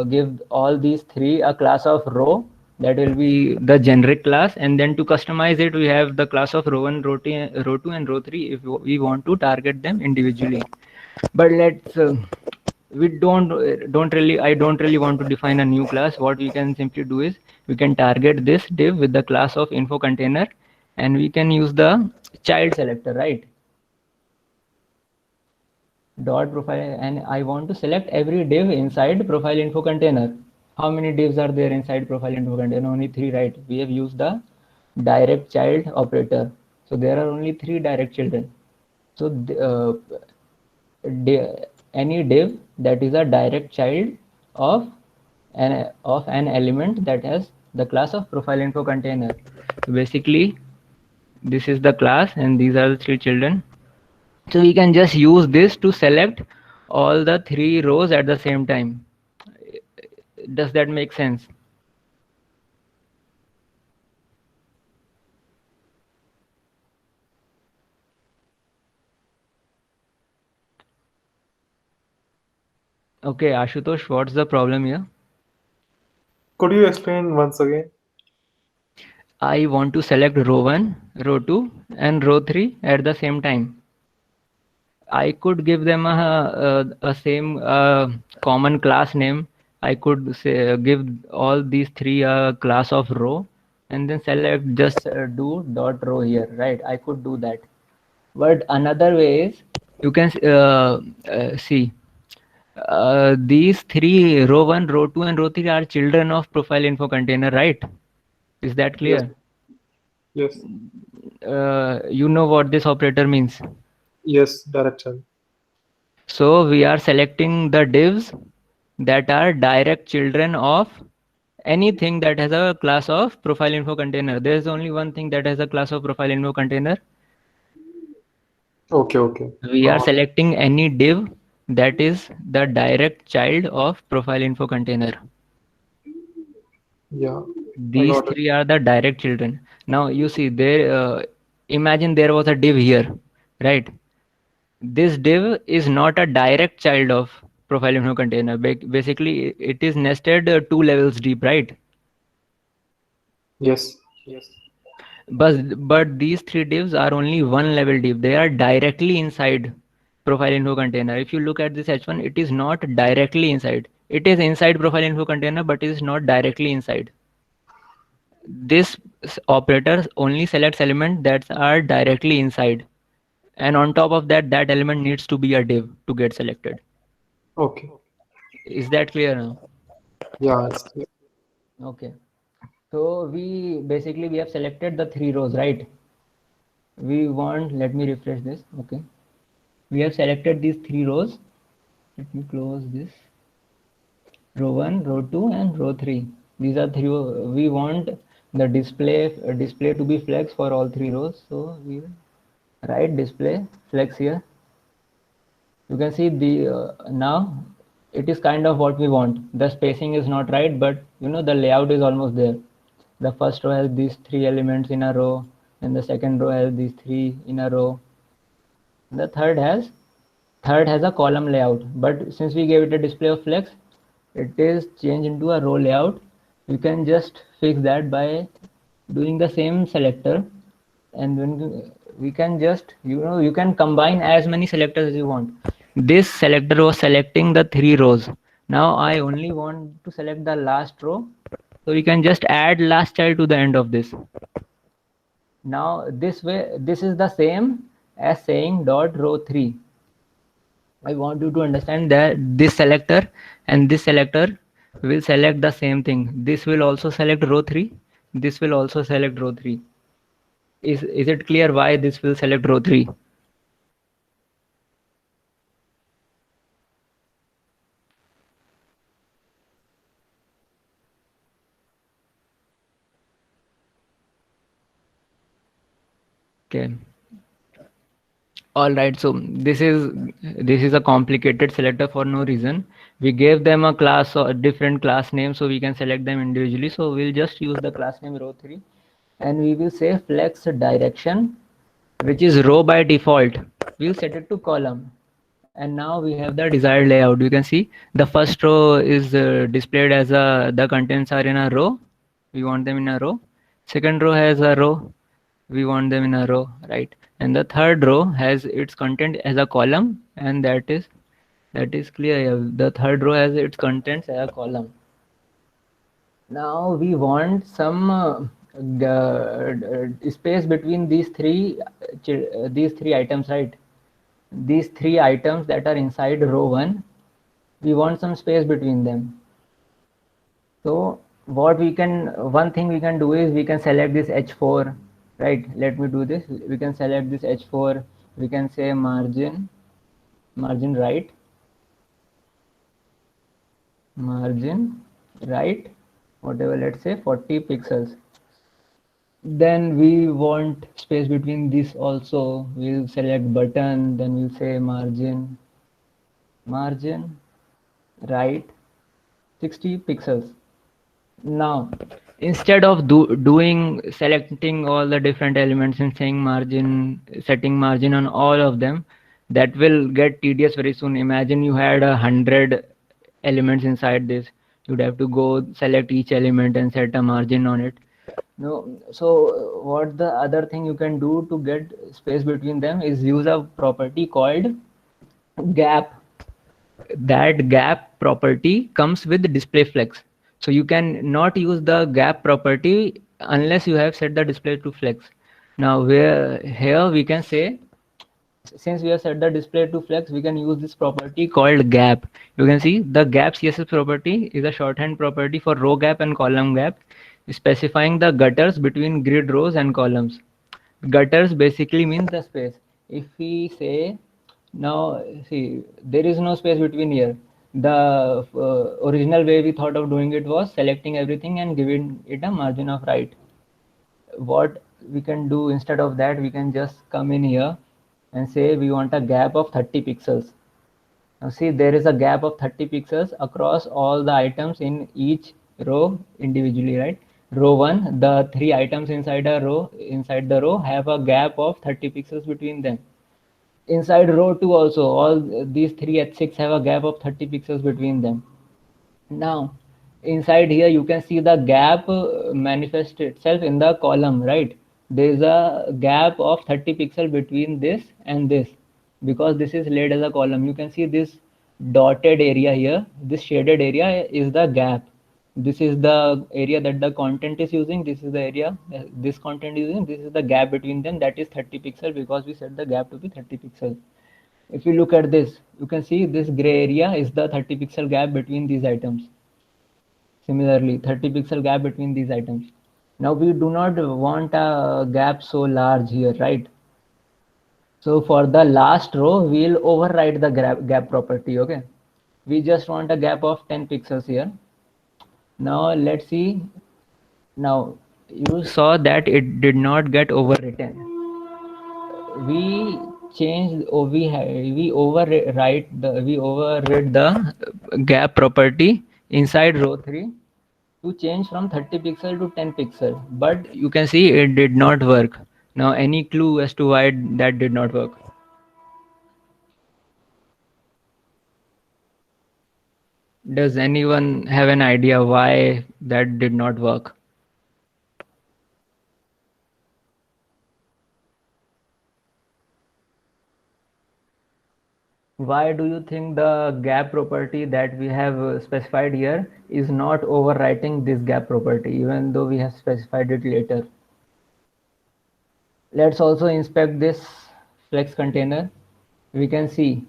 give all these 3 a class of row. That will be the generic class, and then to customize it, we have the class of row 1, row 2 and row 3 if we want to target them individually. But let's I don't really want to define a new class. What we can simply do is, we can target this div with the class of info container and we can use the child selector, right? Dot profile, and I want to select every div inside profile info container. How many divs are there inside profile info container? Only 3, right? We have used the direct child operator, so there are only 3 direct children. So any div that is a direct child of an element that has the class of profile info container. So basically, this is the class and these are the 3 children. So we can just use this to select all the 3 rows at the same time. Does that make sense? Okay, Ashutosh, what's the problem here? Could you explain once again? I want to select row 1, row 2 and row 3 at the same time. I could give them a same common class name. I could say give all these 3 a class of row and then select just do dot row here, right? I could do that. But another way is, you can see these 3, row 1, row 2 and row 3 are children of profile info container, right? Is that clear? Yes. You know what this operator means? Yes, direct child. So we are selecting the divs that are direct children of anything that has a class of profile info container. There is only one thing that has a class of profile info container. Okay, okay. We are selecting any div that is the direct child of profile info container. Yeah, These got it. three are the direct children. Now you see there, imagine there was a div here, right? This div is not a direct child of profile info container. Basically, it is nested 2 levels deep, right? Yes. But these three divs are only 1 level deep. They are directly inside profile info container. If you look at this h1, it is not directly inside. It is inside profile info container, but it is not directly inside. This operator only selects elements that are directly inside, and on top of that, that element needs to be a div to get selected. Okay. Is that clear now? Yeah, it's clear. Okay. So we have selected the 3 rows, right? We want, let me refresh this. Okay. We have selected these 3 rows. Let me close this. Row 1, row 2, and row 3. These are 3. We want the display to be flex for all 3 rows. So we will write display flex here. You can see the now it is kind of what we want. The spacing is not right, but you know the layout is almost there. The first row has these 3 elements in a row, and the second row has these 3 in a row. The third has a column layout, but since we gave it a display of flex, it is changed into a row layout. You can just fix that by doing the same selector, and then we can just, you can combine as many selectors as you want. This selector was selecting the 3 rows. Now I only want to select the last row, so we can just add last child to the end of this. Now this way, this is the same as saying dot row 3. I want you to understand that this selector and this selector will select the same thing. This will also select row 3. This will also select row 3. Is it clear why this will select row 3? Okay. All right, so this is a complicated selector for no reason. We gave them a class or a different class name, so we can select them individually. So we'll just use the class name row 3, and we will say flex direction, which is row by default. We'll set it to column, and now we have the desired layout. You can see the first row is displayed as the contents are in a row. We want them in a row. Second row has a row. We want them in a row, right? And the third row has its content as a column, and that is clear. Yeah. The third row has its contents as a column. Now we want some space between these three items, right? These 3 items that are inside row 1, we want some space between them. So one thing we can do is we can select this H4, right? Let me do this. We can select this H4. We can say margin right, whatever, let's say 40 pixels. Then we want space between this also. We'll select button, then we'll say margin right 60 pixels. Now instead of selecting all the different elements and setting margin on all of them, that will get tedious very soon. Imagine you had 100 elements inside this. You'd have to go select each element and set a margin on it. No, so what the other thing you can do to get space between them is use a property called gap. That gap property comes with display flex. So you can not use the gap property unless you have set the display to flex. Now here we can say, since we have set the display to flex, we can use this property called gap. You can see the gap CSS property is a shorthand property for row gap and column gap, specifying the gutters between grid rows and columns. Gutters basically means the space. If we say, now see, there is no space between here. The original way we thought of doing it was selecting everything and giving it a margin of right. What we can do instead of that, we can just come in here and say we want a gap of 30 pixels. Now see, there is a gap of 30 pixels across all the items in each row individually, right? Row 1, the 3 items inside the row have a gap of 30 pixels between them. Inside row 2 also, all these 3 H6 have a gap of 30 pixels between them. Now inside here you can see the gap manifest itself in the column, right? There is a gap of 30 pixel between this and this, because this is laid as a column. You can see this dotted area here, this shaded area is the gap. This is the area that the content is using, this is the area this content is using, this is the gap between them, that is 30 pixel, because we set the gap to be 30 pixels. If you look at this, you can see this gray area is the 30 pixel gap between these items. Similarly, 30 pixel gap between these items. Now we do not want a gap so large here, right? So for the last row, we'll override the gap property, okay? We just want a gap of 10 pixels here. Now let's see. Now you saw that it did not get overwritten. We changed, we override the gap property inside row 3 to change from 30 pixel to 10 pixel, but you can see it did not work. Now any clue as to why that did not work? Does anyone have an idea why that did not work? Why do you think the gap property that we have specified here is not overwriting this gap property, even though we have specified it later? Let's also inspect this flex container. We can see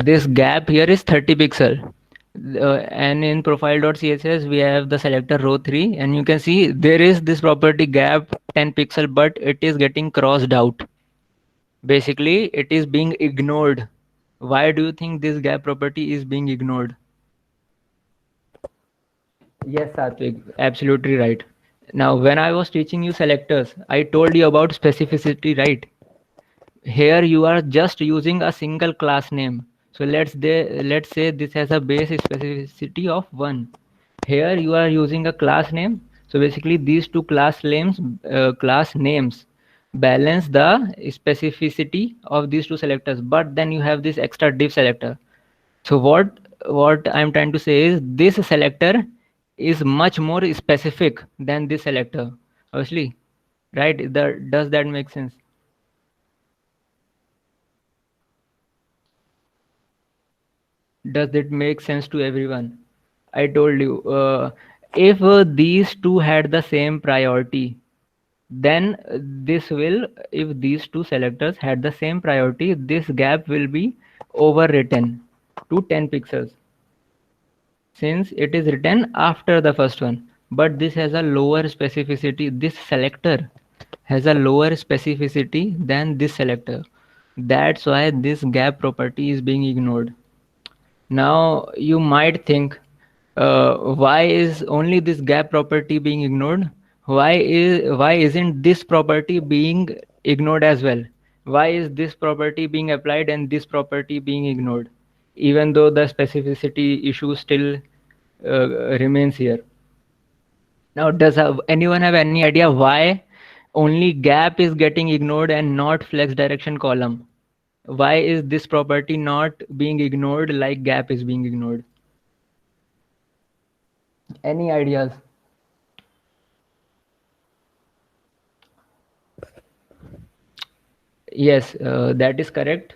this gap here is 30 pixel. And in profile.css we have the selector row 3, and you can see there is this property gap 10 pixel, but it is getting crossed out. Basically it is being ignored. Why do you think this gap property is being ignored? Yes, Satvik, absolutely right. Now when I was teaching you selectors, I told you about specificity, right? Here you are just using a single class name. So let's say this has a base specificity of 1. Here you are using a class name. So basically these two class names balance the specificity of these two selectors, but then you have this extra div selector. So what I'm trying to say is this selector is much more specific than this selector, obviously, right? Does that make sense? Does it make sense to everyone? I told you, if these two had the same priority, then if these two selectors had the same priority, this gap will be overwritten to 10 pixels, since it is written after the first one. But this has a lower specificity. This selector has a lower specificity than this selector. That's why this gap property is being ignored. Now you might think, why is only this gap property being ignored? Why isn't this property being ignored as well? Why is this property being applied and this property being ignored, even though the specificity issue still remains here? Now does anyone have any idea why only gap is getting ignored and not flex direction column? Why is this property not being ignored like gap is being ignored? Any ideas? Yes, that is correct.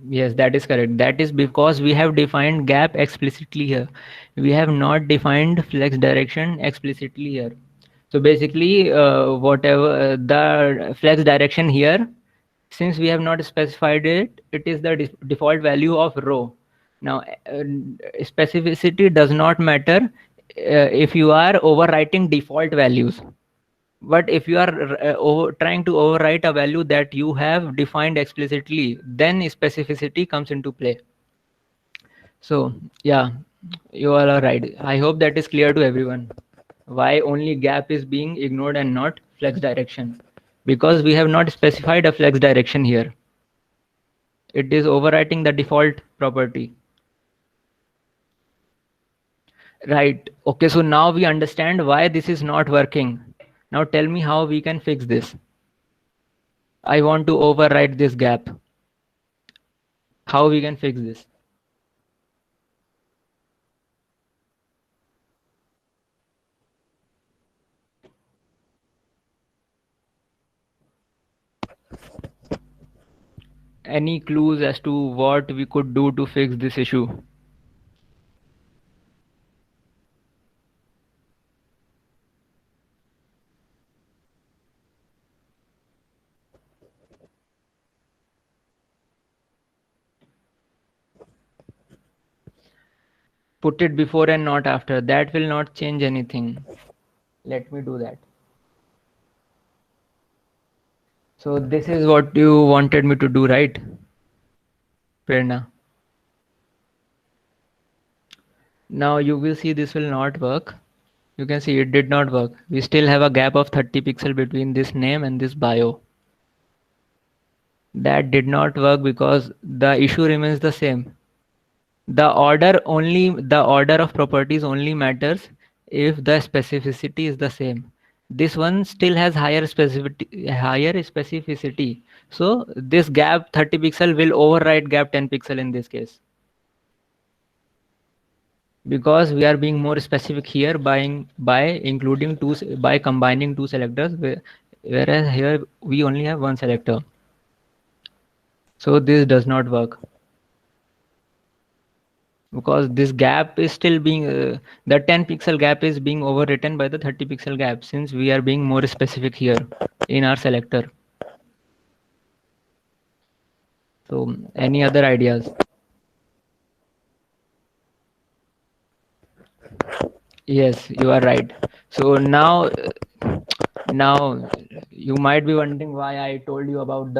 Yes, that is correct. That is because we have defined gap explicitly here. We have not defined flex direction explicitly here. So basically, whatever the flex direction here, since we have not specified it, it is the default value of row. Now, specificity does not matter if you are overwriting default values. But if you are trying to overwrite a value that you have defined explicitly, then specificity comes into play. So yeah, you all are right. I hope that is clear to everyone. Why only gap is being ignored and not flex direction? Because we have not specified a flex direction here. It is overwriting the default property. Right. Okay, so now we understand why this is not working. Now tell me how we can fix this. I want to overwrite this gap. How we can fix this? Any clues as to what we could do to fix this issue? Put it before and not after. That will not change anything. Let me do that. So this is what you wanted me to do, right? Prerna. Now you will see this will not work. You can see it did not work. We still have a gap of 30 pixel between this name and this bio. That did not work because the issue remains the same. The order of properties only matters if the specificity is the same. This one still has higher specificity. So this gap 30 pixel will override gap 10 pixel in this case. Because we are being more specific here by combining two selectors, whereas here we only have one selector. So this does not work. Because this gap is still being the 10 pixel gap is being overwritten by the 30 pixel gap, since we are being more specific here in our selector. So any other ideas? Yes, you are right. So now you might be wondering why I told you about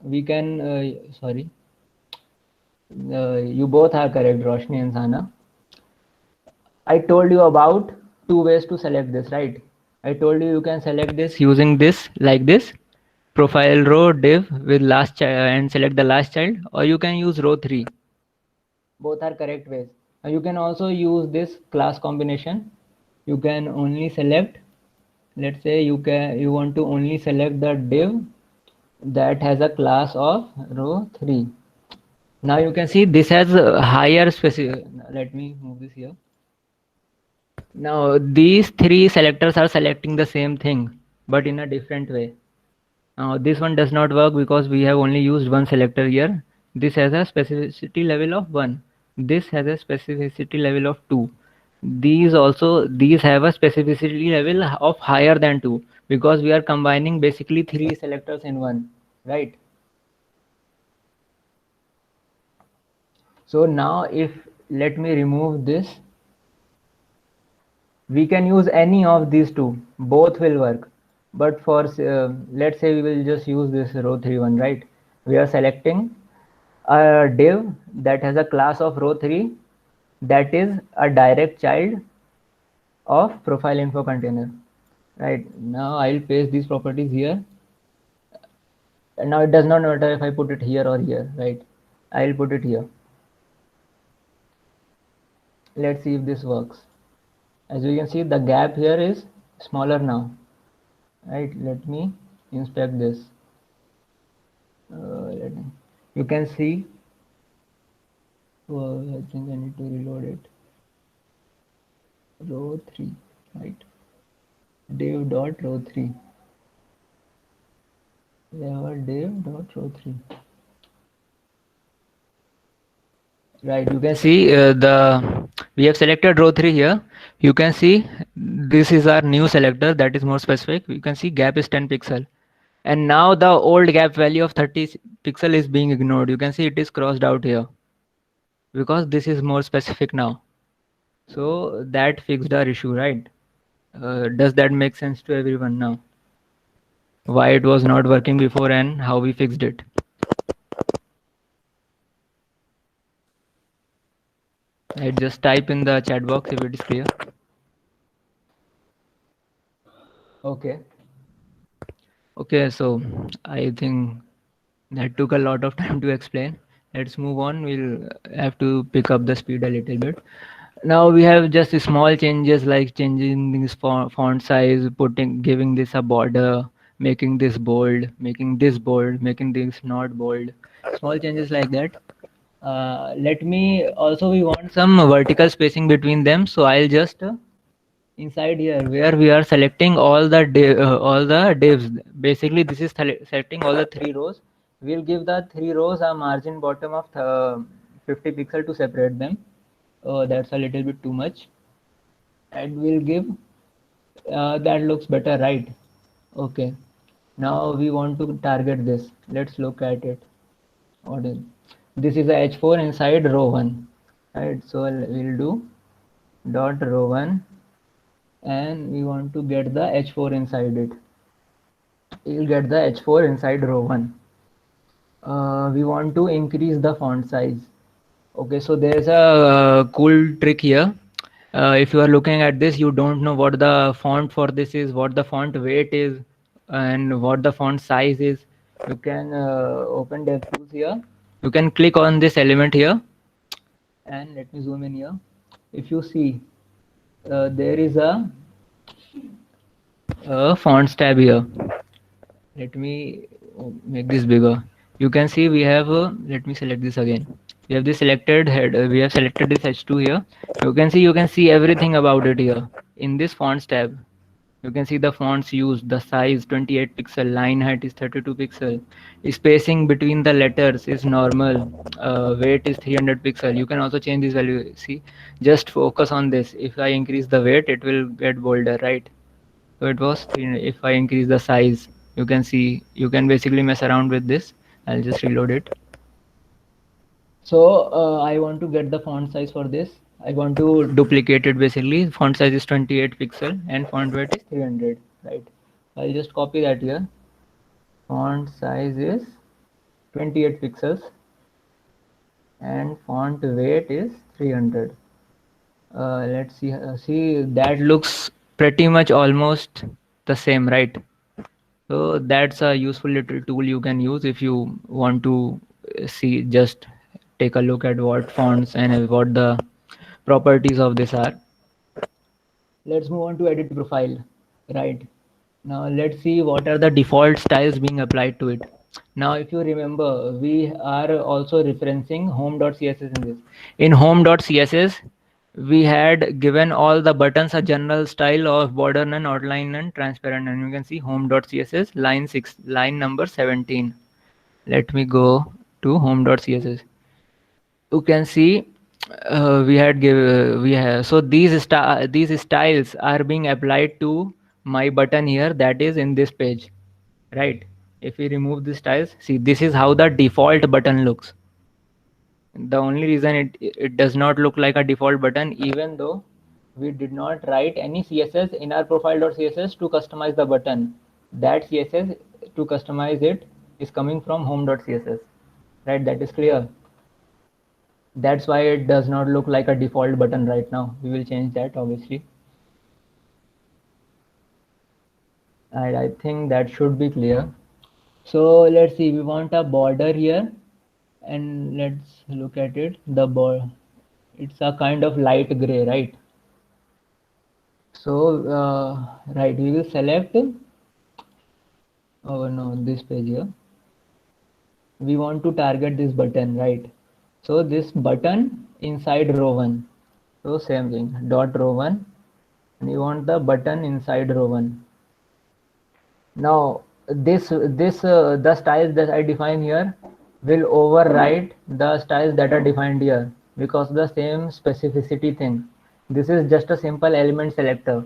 we can sorry, you both are correct, Roshni and Sana. I told you about two ways to select this, right? I told you can select this using this, like this, profile row div with last child and select the last child, or you can use row 3. Both are correct ways. You can also use this class combination. You can only select, let's say you want to only select the div that has a class of row 3. Now you can see this has a higher specific. Let me move this here. Now these three selectors are selecting the same thing, but in a different way. Now this one does not work because we have only used one selector here. This has a specificity level of 1. This has a specificity level of 2. These have a specificity level of higher than 2, because we are combining basically 3 selectors in one, right? So now let me remove this. We can use any of these two, both will work. But for let's say we will just use this row 3 one, right? We are selecting a div that has a class of row 3 that is a direct child of profile info container. Right, now I'll paste these properties here. And now it does not matter if I put it here or here, right? I'll put it here. Let's see if this works. As you can see, the gap here is smaller now, right? Let me inspect this. You can see, I think I need to reload it. Row 3, right? Div dot row 3. Div dot row 3. Right, you can see we have selected row 3 here. You can see this is our new selector that is more specific. You can see gap is 10 pixel. And now the old gap value of 30 pixel is being ignored. You can see it is crossed out here because this is more specific now. So that fixed our issue, right? Does that make sense to everyone now? Why it was not working before and how we fixed it? Right, just type in the chat box if it is clear. Okay. Okay, so I think that took a lot of time to explain. Let's move on. We'll have to pick up the speed a little bit. Now we have just small changes like changing this font size, giving this a border, making this bold, making this not bold. Small changes like that. Let me also, we want some vertical spacing between them. So I'll just inside here where we are selecting all the divs. Basically, this is selecting all the 3 rows. We'll give the 3 rows a margin bottom of 50 pixel to separate them. That's a little bit too much. And we'll give that looks better, right? Okay. Now we want to target this. Let's look at it. This is a h4 inside row 1, right? So we'll do dot row 1 and we want to get the h4 inside it. We'll get the h4 inside row 1. We want to increase the font size. Okay, so there's a cool trick here. If you are looking at this, you don't know what the font for this is, what the font weight is, and what the font size is. You can open DevTools here. You can click on this element here, and let me zoom in here. If you see, there is a fonts tab here. Let me make this bigger. You can see we have, let me select this again. We have this selected head, we have selected this h2 here. You can see everything about it here. In this fonts tab, you can see the fonts used, the size 28 pixel, line height is 32 pixel, spacing between the letters is normal, weight is 300 pixel. You can also change this value. See, just focus on this. If I increase the weight, it will get bolder, right? So it was 300. If I increase the size, you can see, you can basically mess around with this. I'll just reload it. So I want to get the font size for this. I want to duplicate it basically. Font size is 28 pixel and font weight is 300, right? I'll just copy that here. Font size is 28 pixels and font weight is 300. Let's see. See, that looks pretty much almost the same, right? So that's a useful little tool you can use if you want to see, just take a look at what fonts and what the properties of this are. Let's move on to edit profile, right? Now let's see what are the default styles being applied to it. Now if you remember, we are also referencing home.css in this. In home.css, we had given all the buttons a general style of border none, outline none, transparent, and you can see home.css line number 17. Let me go to home.css. You can see so these styles are being applied to my button here, that is in this page, right? If we remove the styles, see, this is how the default button looks. The only reason it does not look like a default button, even though we did not write any css in our profile.css to customize the button, that css to customize it is coming from home.css, right? That is clear. That's why it does not look like a default button right now. We will change that, obviously. And I think that should be clear. So let's see, we want a border here, and let's look at it. The border, it's a kind of light gray, right? So right, we will select, oh no, this page here. We want to target this button, right? So this button inside row 1. So same thing, dot row 1, and you want the button inside row 1. Now the styles that I define here will override the styles that are defined here, because the same specificity thing. This is just a simple element selector.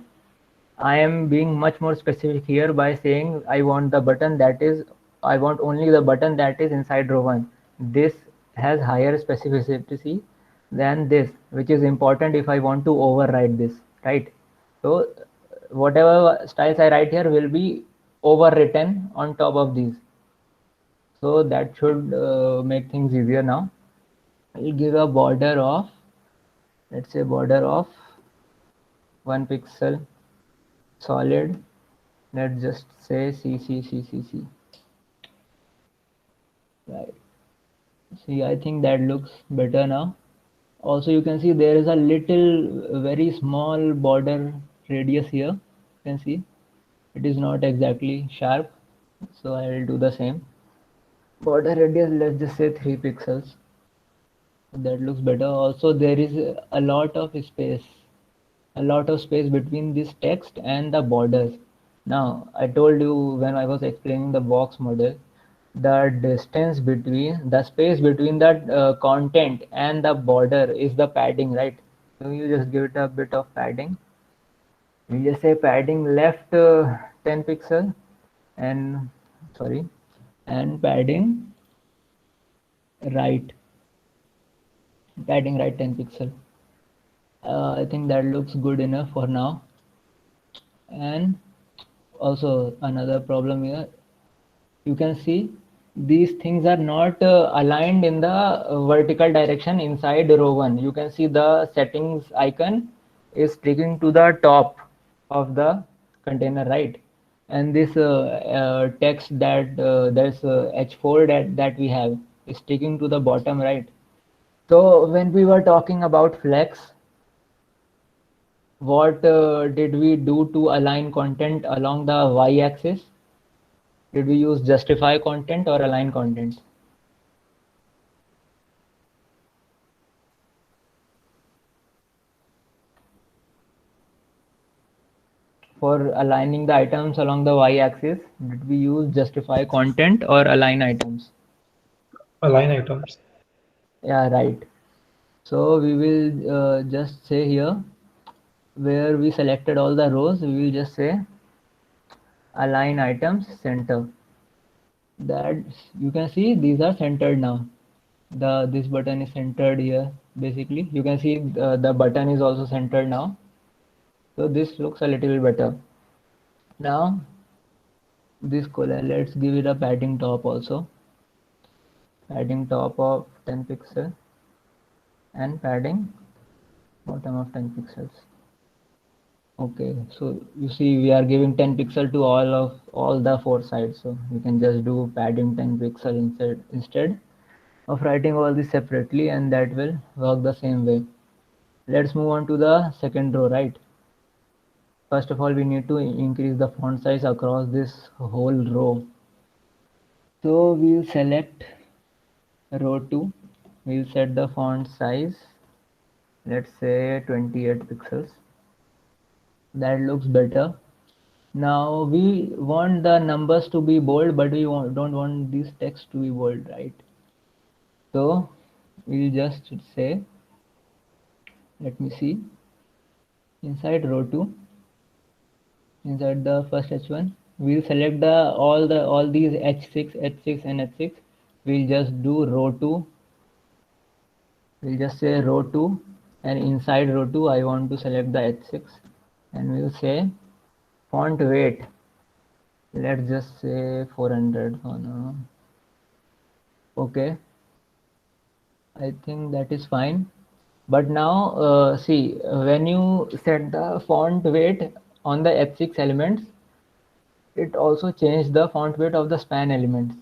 I am being much more specific here by saying I want the button that is, I want only the button that is inside row 1. This has higher specificity than this, which is important if I want to override this, right? So whatever styles I write here will be overwritten on top of these. So that should make things easier now. I'll give a border of let's say border of 1 pixel solid. Let's just say CC. Right. See, I think that looks better now. Also, you can see there is a little, very small border radius here. You can see it is not exactly sharp. So I will do the same. Border radius, let's just say 3 pixels. That looks better. Also, there is a lot of space between this text and the borders. Now, I told you when I was explaining the box model, the distance between the space between the content and the border is the padding, right? So you just give it a bit of padding. You just say padding left 10 pixel and padding right 10 pixel. I think that looks good enough for now. And also another problem here, you can see these things are not aligned in the vertical direction inside row 1. You can see the settings icon is sticking to the top of the container, right? And this text that there's H4 that we have is sticking to the bottom, right? So when we were talking about flex, what did we do to align content along the y-axis? Did we use justify content or align content? For aligning the items along the y-axis, did we use justify content or align items? Align items. Yeah, right. So we will just say here, where we selected all the rows, we will just say align items center. That you can see these are centered now. This button is centered here. Basically, you can see the button is also centered now. So this looks a little better. Now this color, let's give it a padding top also. Padding top of 10 pixel and padding bottom of 10 pixels. Okay, so you see we are giving 10 pixel to all the 4 sides. So you can just do padding 10 pixel instead of writing all this separately, and that will work the same way. Let's move on to the second row, right? First of all, we need to increase the font size across this whole row. So we'll select row 2. We'll set the font size, let's say 28 pixels. That looks better. Now we want the numbers to be bold, but we don't want this text to be bold, right? So we'll just say, let me see, inside row 2, inside the first H1, we'll select all these H6 and H6. We'll just do row 2. We'll just say row 2, and inside row 2 I want to select the H6, and we'll say font weight, let's just say 400 for now. Okay, I think that is fine. But now see, when you set the font weight on the H6 elements, it also changed the font weight of the span elements,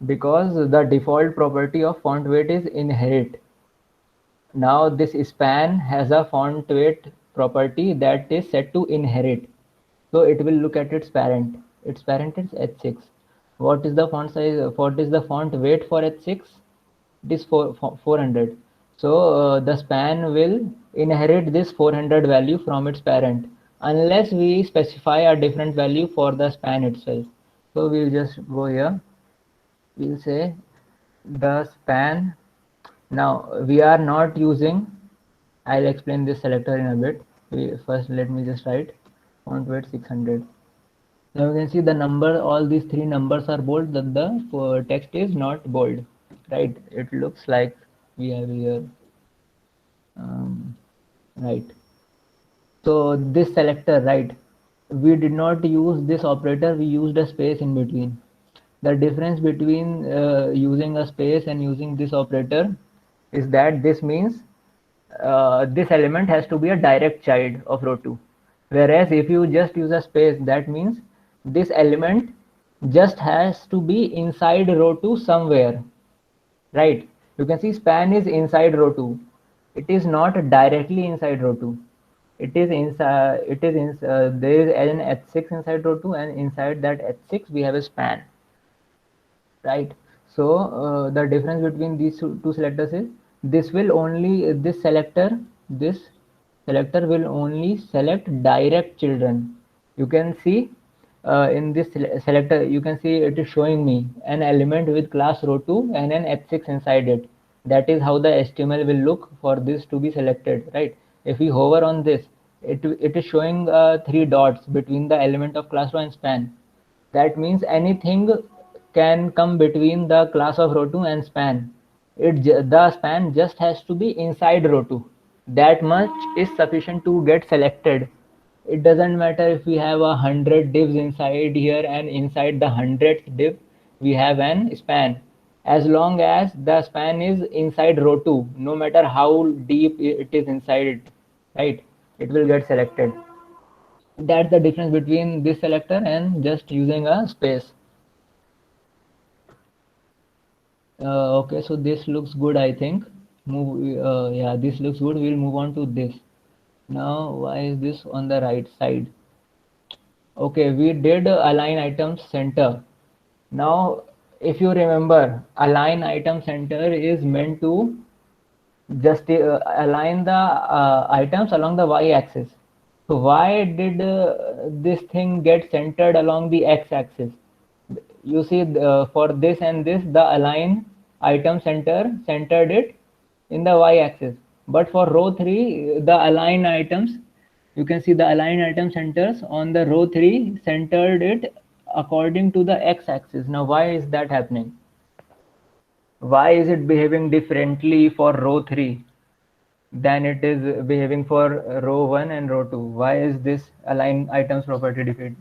because the default property of font weight is inherit. Now this span has a font weight property that is set to inherit. So it will look at its parent. Its parent is H6. What is the font size? What is the font weight for H6? It is 400. So the span will inherit this 400 value from its parent, unless we specify a different value for the span itself. So we'll just go here. We'll say the span. Now we are not using, I'll explain this selector in a bit. First let me just write font weight 600. Now you can see the number, all these 3 numbers are bold, that the text is not bold, right? It looks like we have here, right? So this selector, right, we did not use this operator, we used a space in between. The difference between using a space and using this operator is that this means this element has to be a direct child of row 2. Whereas if you just use a space, that means this element just has to be inside row 2 somewhere, right? You can see span is inside row 2. It is not directly inside row 2. It is inside, there is an h6 inside row 2, and inside that h6 we have a span, right? So the difference between these two selectors is this will only this selector will only select direct children. You can see in this selector, you can see it is showing me an element with class row 2 and an h6 inside it. That is how the HTML will look for this to be selected, right? If we hover on this, it is showing 3 dots between the element of class row and span. That means anything can come between the class of row 2 and span. The span just has to be inside row 2. That much is sufficient to get selected. It doesn't matter if we have 100 divs inside here, and inside the 100th div we have an span. As long as the span is inside row 2, no matter how deep it is inside it, right, it will get selected. That's the difference between this selector and just using a space. Okay, so this looks good, I think. Yeah, this looks good. We'll move on to this. Now, why is this on the right side? Okay, we did align items center. Now, if you remember, align item center is meant to just align the items along the y-axis. So why did this thing get centered along the x-axis? You see, for this and this, the align item centered it in the y-axis. But for row 3, the align items, you can see the align item centers on the row 3 centered it according to the x-axis. Now, why is that happening? Why is it behaving differently for row 3 than it is behaving for row 1 and row 2? Why is this align items property defeat?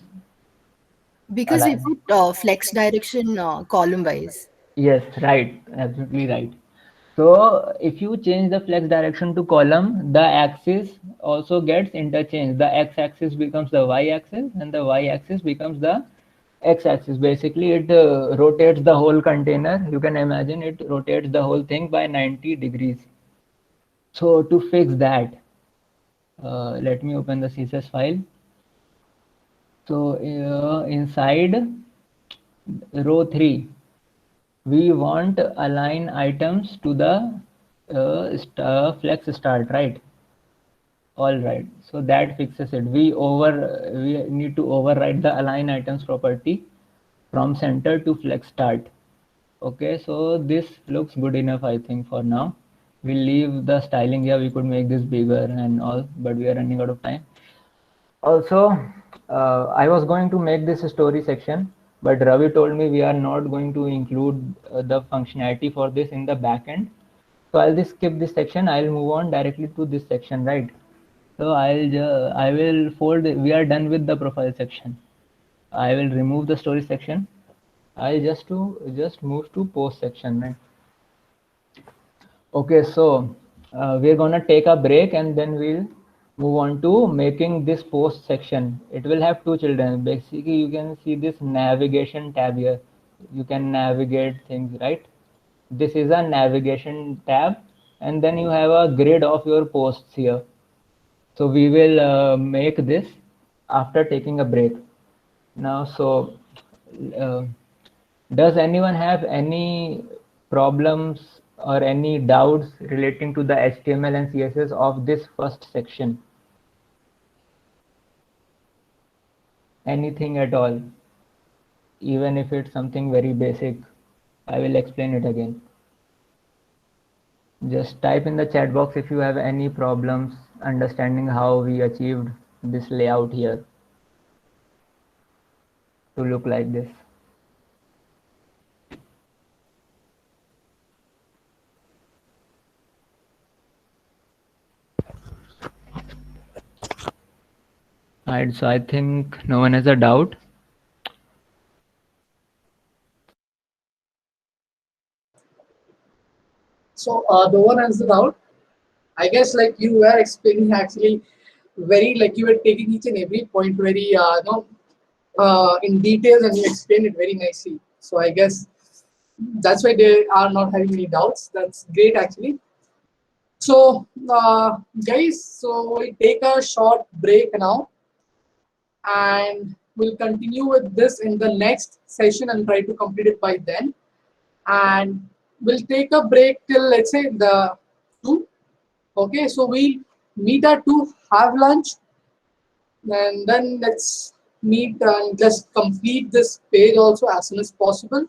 Because we put flex direction column wise. Yes, right, absolutely right. So if you change the flex direction to column, the axis also gets interchanged. The x-axis becomes the y-axis and the y-axis becomes the x-axis. Basically, it rotates the whole container. You can imagine it rotates the whole thing by 90 degrees. So to fix that, let me open the CSS file. So inside row 3, we want align items to the flex start, right? All right, so that fixes it. We need to override the align items property from center to flex start. Okay, so this looks good enough, I think, for now. We'll leave the styling here. We could make this bigger and all, but we are running out of time. Also, I was going to make this a story section, but Ravi told me we are not going to include the functionality for this in the backend. So I'll just skip this section. I'll move on directly to this section, right? So I will fold. We are done with the profile section. I will remove the story section. I'll just move to post section, right? Okay, so we're gonna take a break and then we'll move on to making this post section. It will have 2 children. Basically, you can see this navigation tab here. You can navigate things, right? This is a navigation tab, and then you have a grid of your posts here. So we will make this after taking a break. Now, so does anyone have any problems or any doubts relating to the HTML and CSS of this first section? Anything at all? Even if it's something very basic, I will explain it again. Just type in the chat box if you have any problems understanding how we achieved this layout here to look like this. Alright, so I think no one has a doubt. So no one has the doubt. I guess like you were explaining actually very like you were taking each and every point very in details, and you explained it very nicely. So I guess that's why they are not having any doubts. That's great actually. So guys, so we take a short break now, and we'll continue with this in the next session and try to complete it by then. And we'll take a break till, let's say, the 2. Okay, so we'll meet at 2, have lunch, and then let's meet and just complete this page also as soon as possible.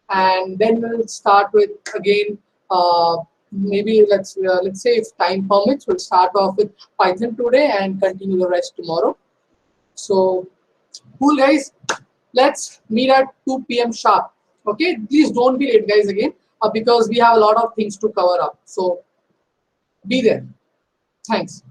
And then we'll start with again, maybe let's say if time permits, we'll start off with Python today and continue the rest tomorrow. So cool guys, let's meet at 2 p.m. sharp. Okay, please don't be late guys again, because we have a lot of things to cover up. So be there. Thanks.